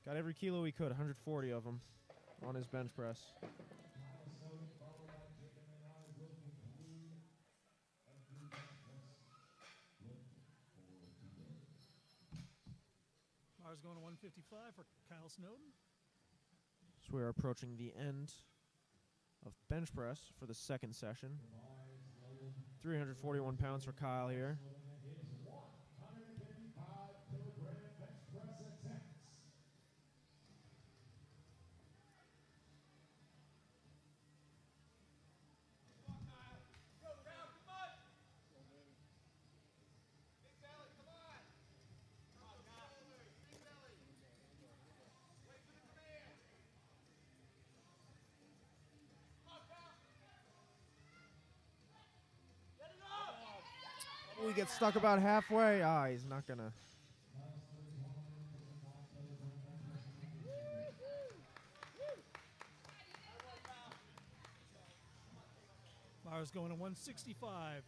Speaker 1: Got every kilo he could, 140 of them on his bench press.
Speaker 6: Bar's going to 155 for Kyle Snowden.
Speaker 1: So we're approaching the end of bench press for the second session. 341 pounds for Kyle here.
Speaker 3: Go, crowd, come on! Big belly, come on! Come on, Kyle. Big belly. Wait for the command. Come on, Kyle. Get it up!
Speaker 1: We get stuck about halfway. He's not gonna.
Speaker 6: Bar's going to 165.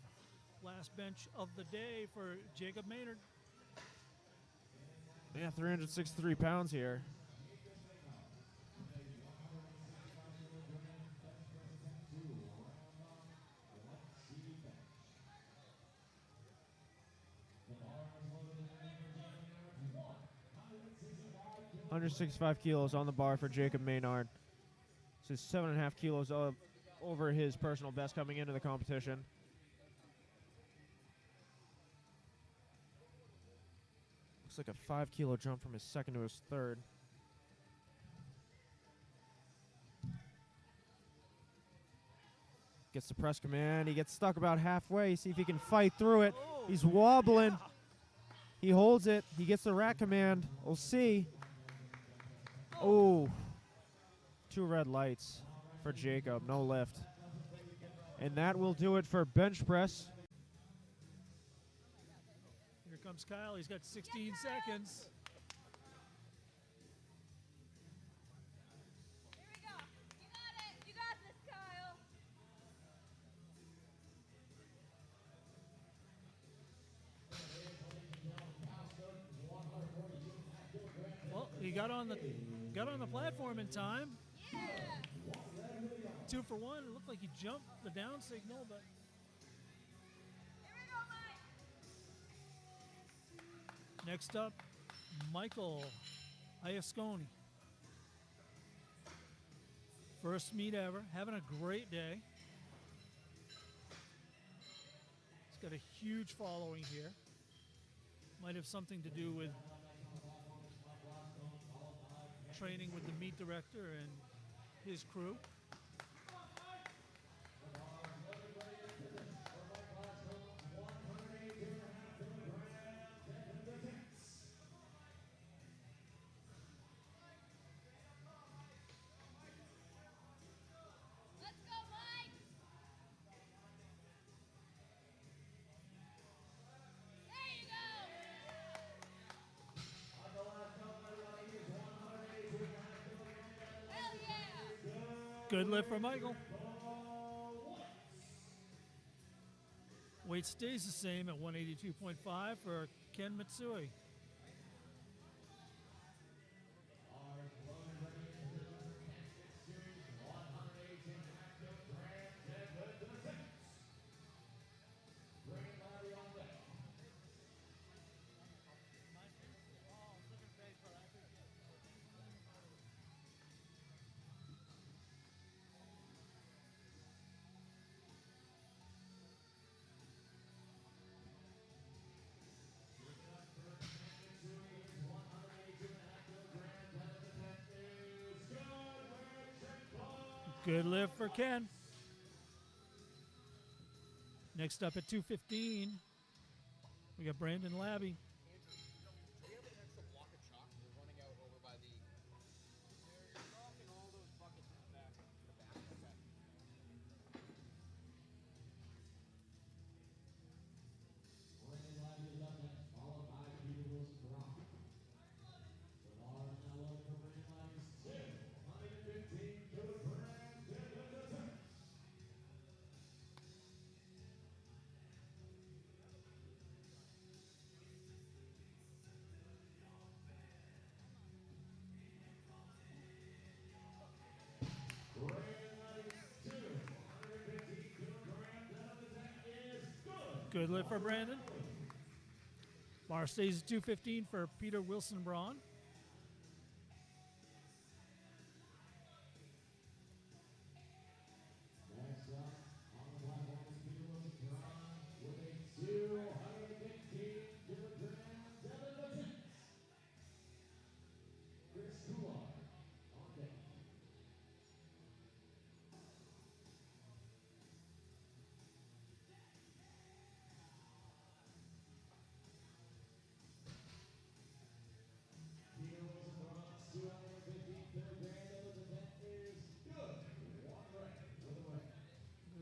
Speaker 6: Last bench of the day for Jacob Maynard.
Speaker 1: Yeah, 363 pounds here. $165 kilos on the bar for Jacob Maynard. This is 7.5 kilos over his personal best coming into the competition. Looks like a 5-kilo jump from his second to his third. Gets the press command. He gets stuck about halfway. See if he can fight through it. He's wobbling. He holds it. He gets the rack command. We'll see. Oh, 2 red lights for Jacob. No lift. And that will do it for bench press.
Speaker 6: comes Kyle. He's got 16 seconds.
Speaker 5: Here we go. You got it. You got this, Kyle.
Speaker 6: Well, he got on the platform in time.
Speaker 5: Yeah.
Speaker 6: 2 for 1. It looked like he jumped the down signal, but
Speaker 5: Here we go, Mike.
Speaker 6: next up, Michael Iascone. First meet ever, having a great day. He's got a huge following here. Might have something to do with training with the meet director and his crew.
Speaker 5: Let's go, Mike. There you go. Hell yeah.
Speaker 6: Good lift for Michael. Weight stays the same at 182.5 for Ken Mitsui. Good lift for Ken. Next up at 215, we got Brandon Labbe. Good lift for Brandon. Bar stays at 215 for Peter Wilson-Braun.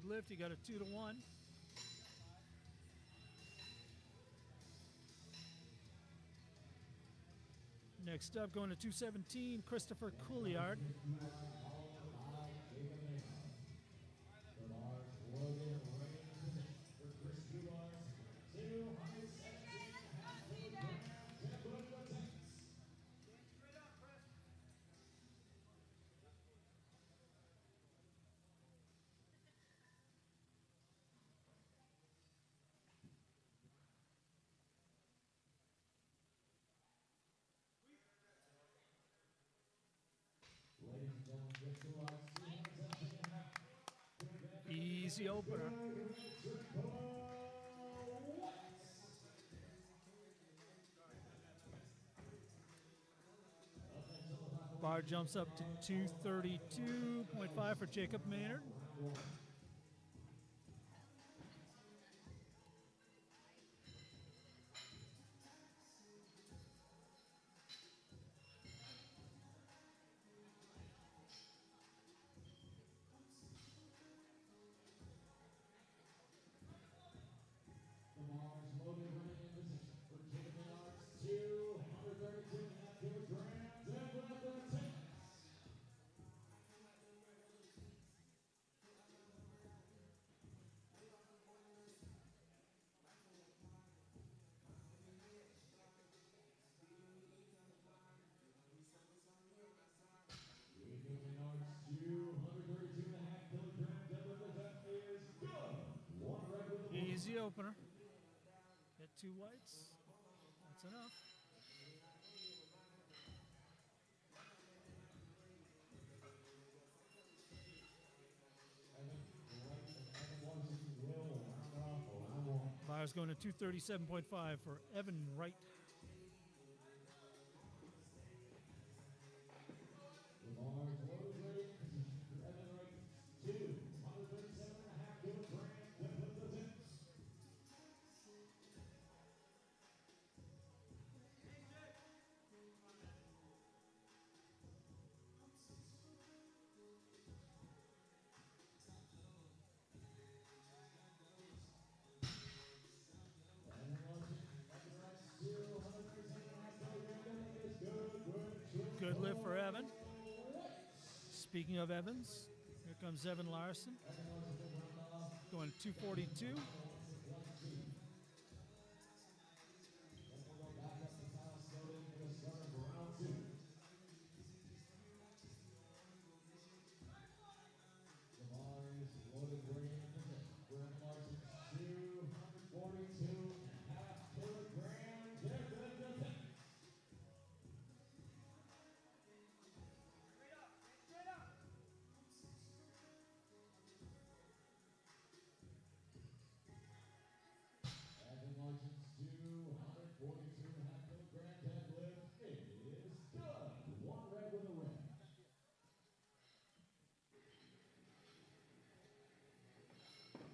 Speaker 6: Good lift, you got a 2-1. Next up, going to 217, Christopher Couillard. Easy opener. Bar jumps up to 232.5 for Jacob Maynard. the opener. Get 2 whites. That's enough. Myers going to 237.5 for Evan Wright. Good lift for Evan. Speaking of Evans, here comes Evan Larsen. Going 242.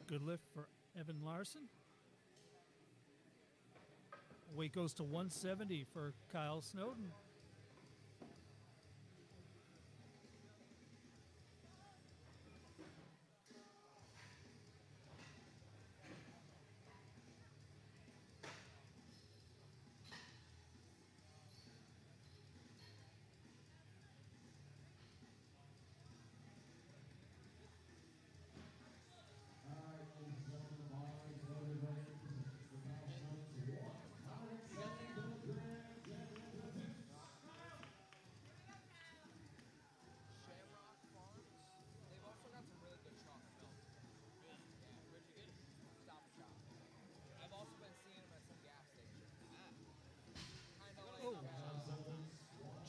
Speaker 6: Good lift for Evan Larsen. Weight goes to 170 for Kyle Snowden.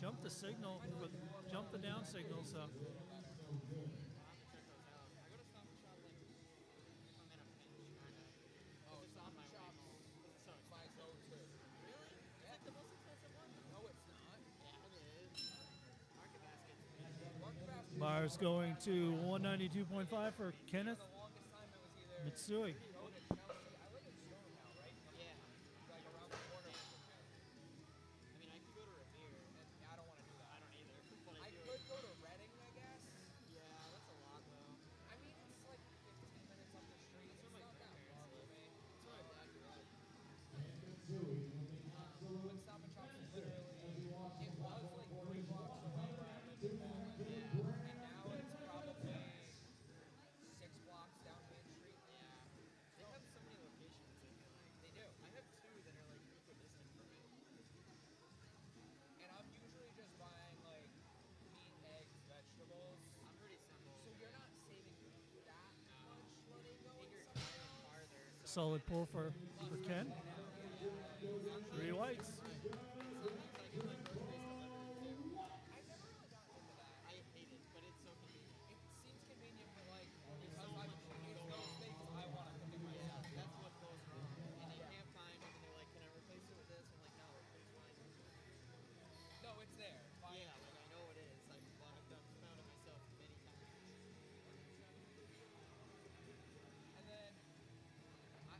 Speaker 6: Jump the signal, jump the down signal, so. Bars going to 192.5 for Kenneth. Mitsui. Solid pull for Ken. 3 whites.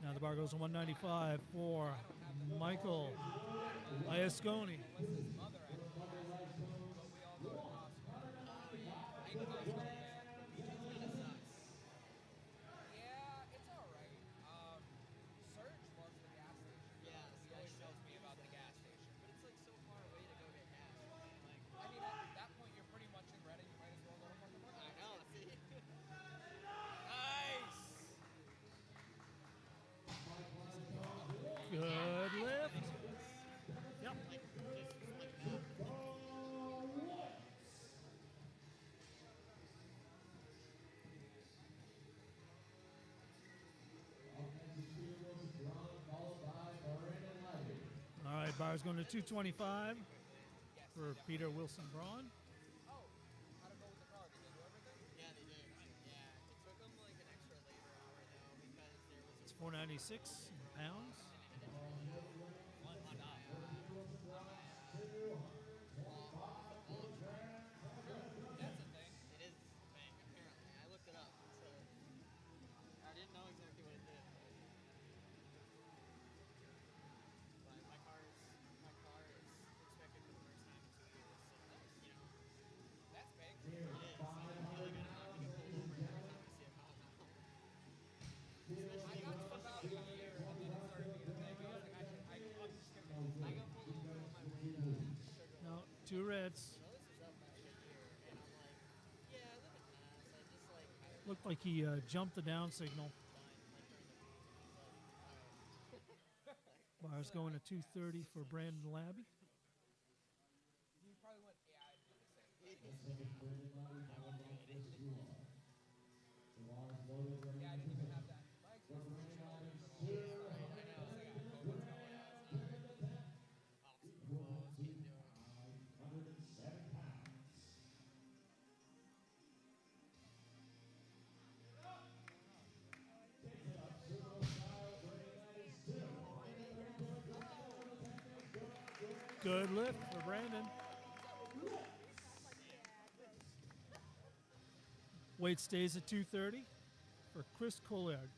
Speaker 6: Now the bar goes to 195 for Michael Iascone. Good lift. Yep. Bar's going to 225 for Peter Wilson-Braun. It's 496 in pounds. No, two reds. Looked like he jumped the down signal. Bar's going to 230 for Brandon Labbe. Good lift for Brandon. Weight stays at 230 for Chris Couillard.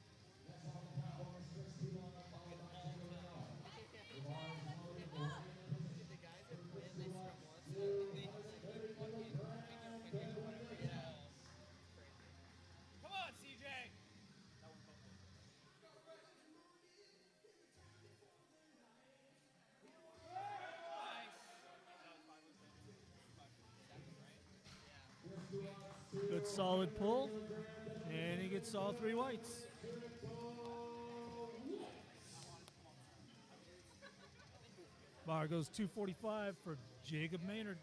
Speaker 3: Come on, CJ.
Speaker 6: Good solid pull. And he gets all three whites. Bar goes 245 for Jacob Maynard.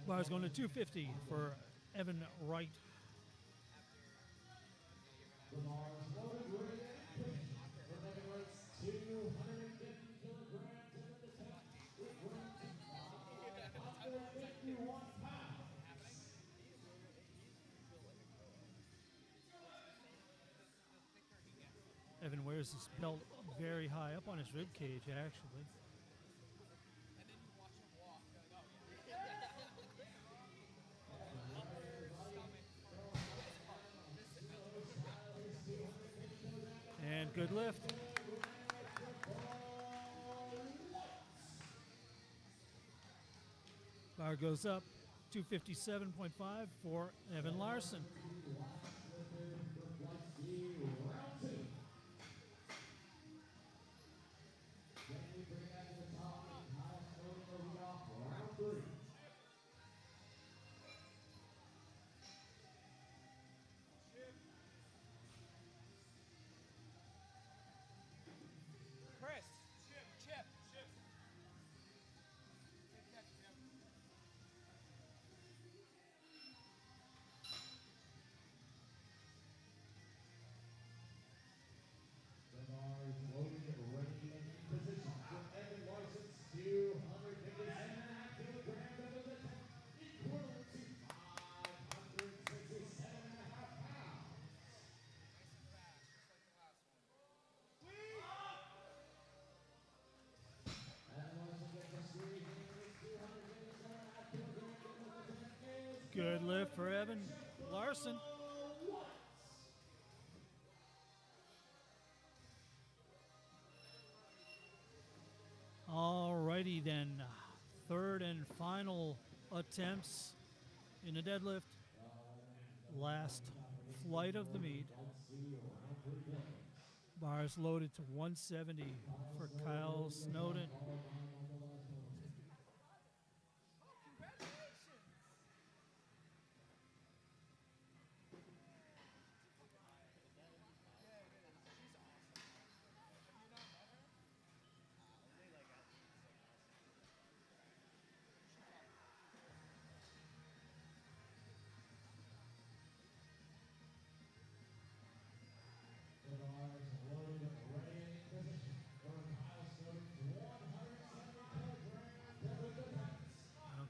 Speaker 6: Bar's going to 250 for Evan Wright. Evan wears his belt very high up on his rib cage, actually. And good lift. Bar goes up 257.5 for Evan Larsen.
Speaker 3: Chris, chip.
Speaker 6: deadlift for Evan Larsen. Alrighty then, third and final attempts in the deadlift. Last flight of the meet. Bars loaded to 170 for Kyle Snowden.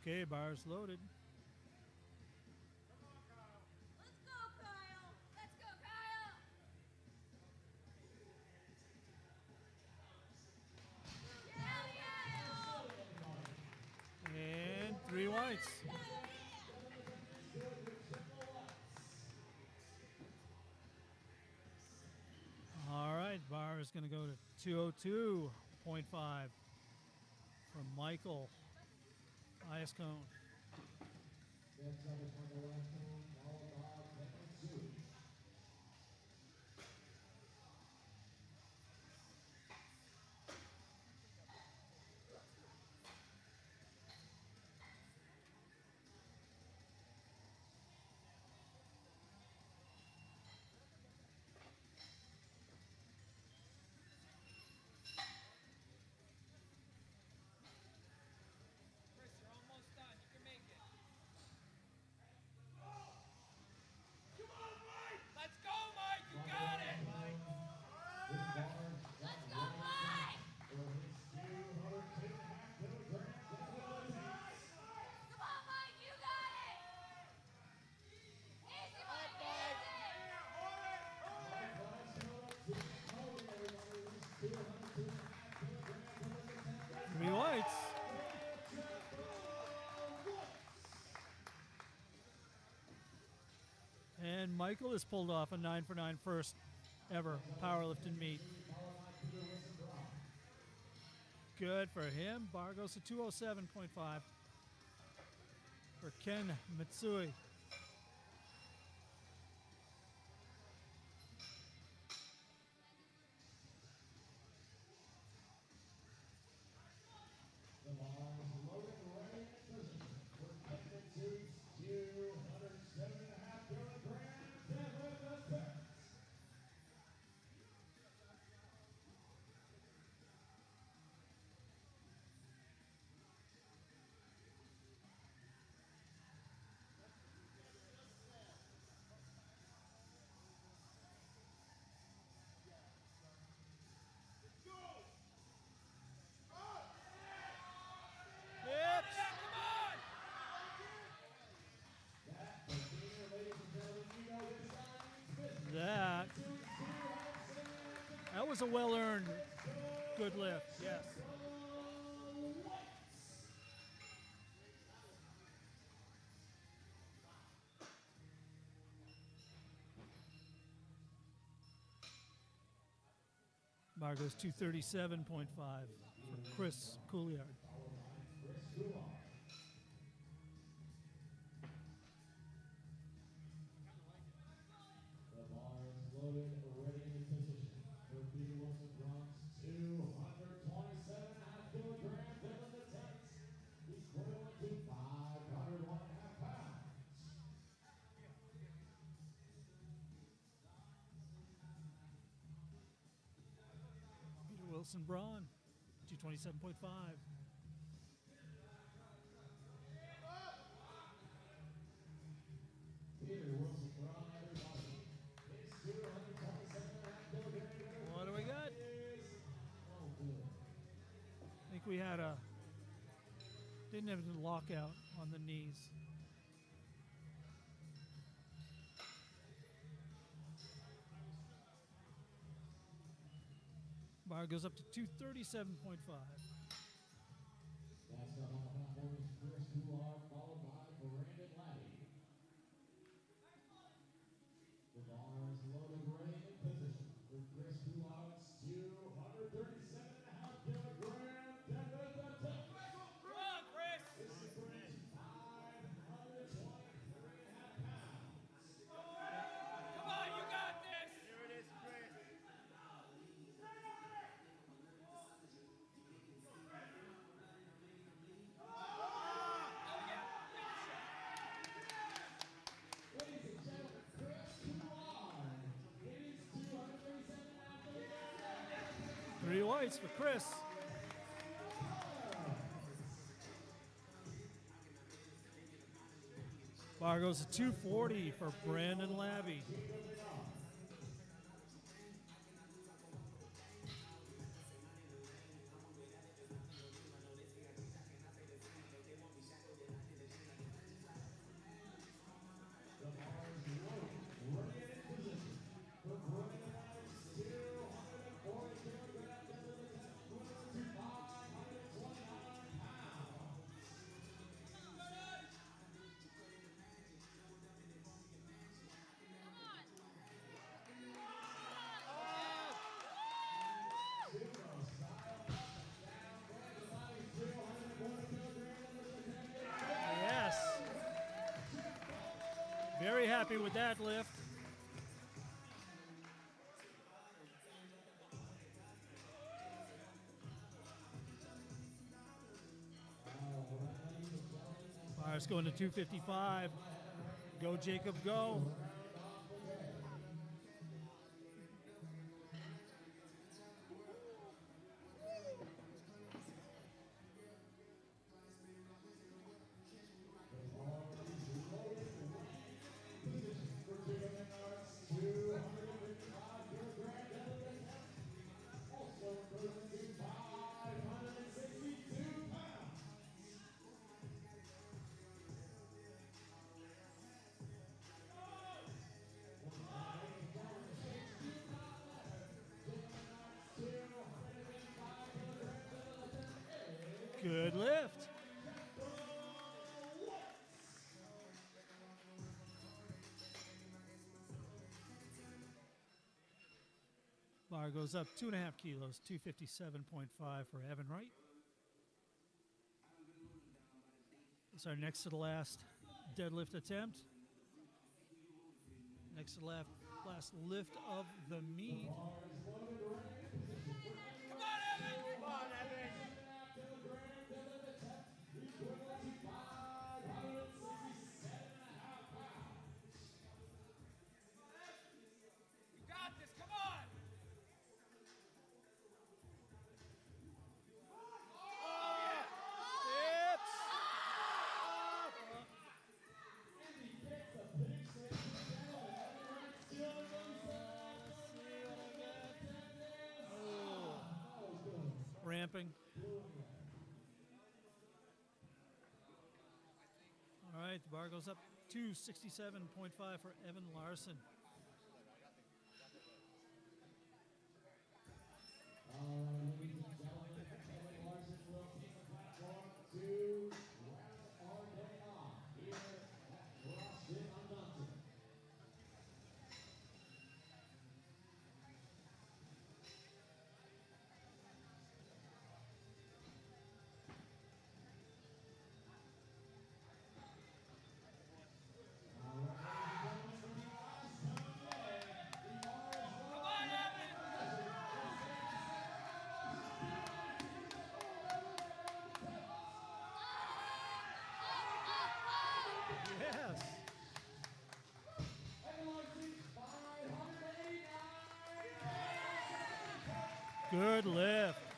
Speaker 6: Okay, bars loaded.
Speaker 5: Let's go, Kyle. Let's go, Kyle. Hell yeah.
Speaker 6: And 3 whites. All right, bar is going to go to 202.5 from Michael Iascone.
Speaker 3: Chris, you're almost done. You can make it. Come on, Mike! Let's go, Mike! You got it!
Speaker 5: Let's go, Mike. Come on, Mike. You got it. Easy, Mike. Easy.
Speaker 6: 3 whites. And Michael has pulled off a 9 for 9 first ever powerlifting meet. Good for him. Bar goes to 207.5 for Ken Mitsui. That was a well-earned good lift, yes. Bar goes 237.5 for Chris Couillard. Wilson-Braun, 227.5. What do we got? I think we had didn't have a lockout on the knees. Bar goes up to 237.5. points for Chris. Bar goes to 240 for Brandon Labbe. Yes. Very happy with that lift. Bar's going to 255. Go, Jacob, go. Good lift. Bar goes up 2.5 kilos, 257.5 for Evan Wright. It's our next to the last deadlift attempt. Next to the last lift of the meet. Ramping. All right, the bar goes up to 67.5 for Evan Larsen. Yes. Good lift.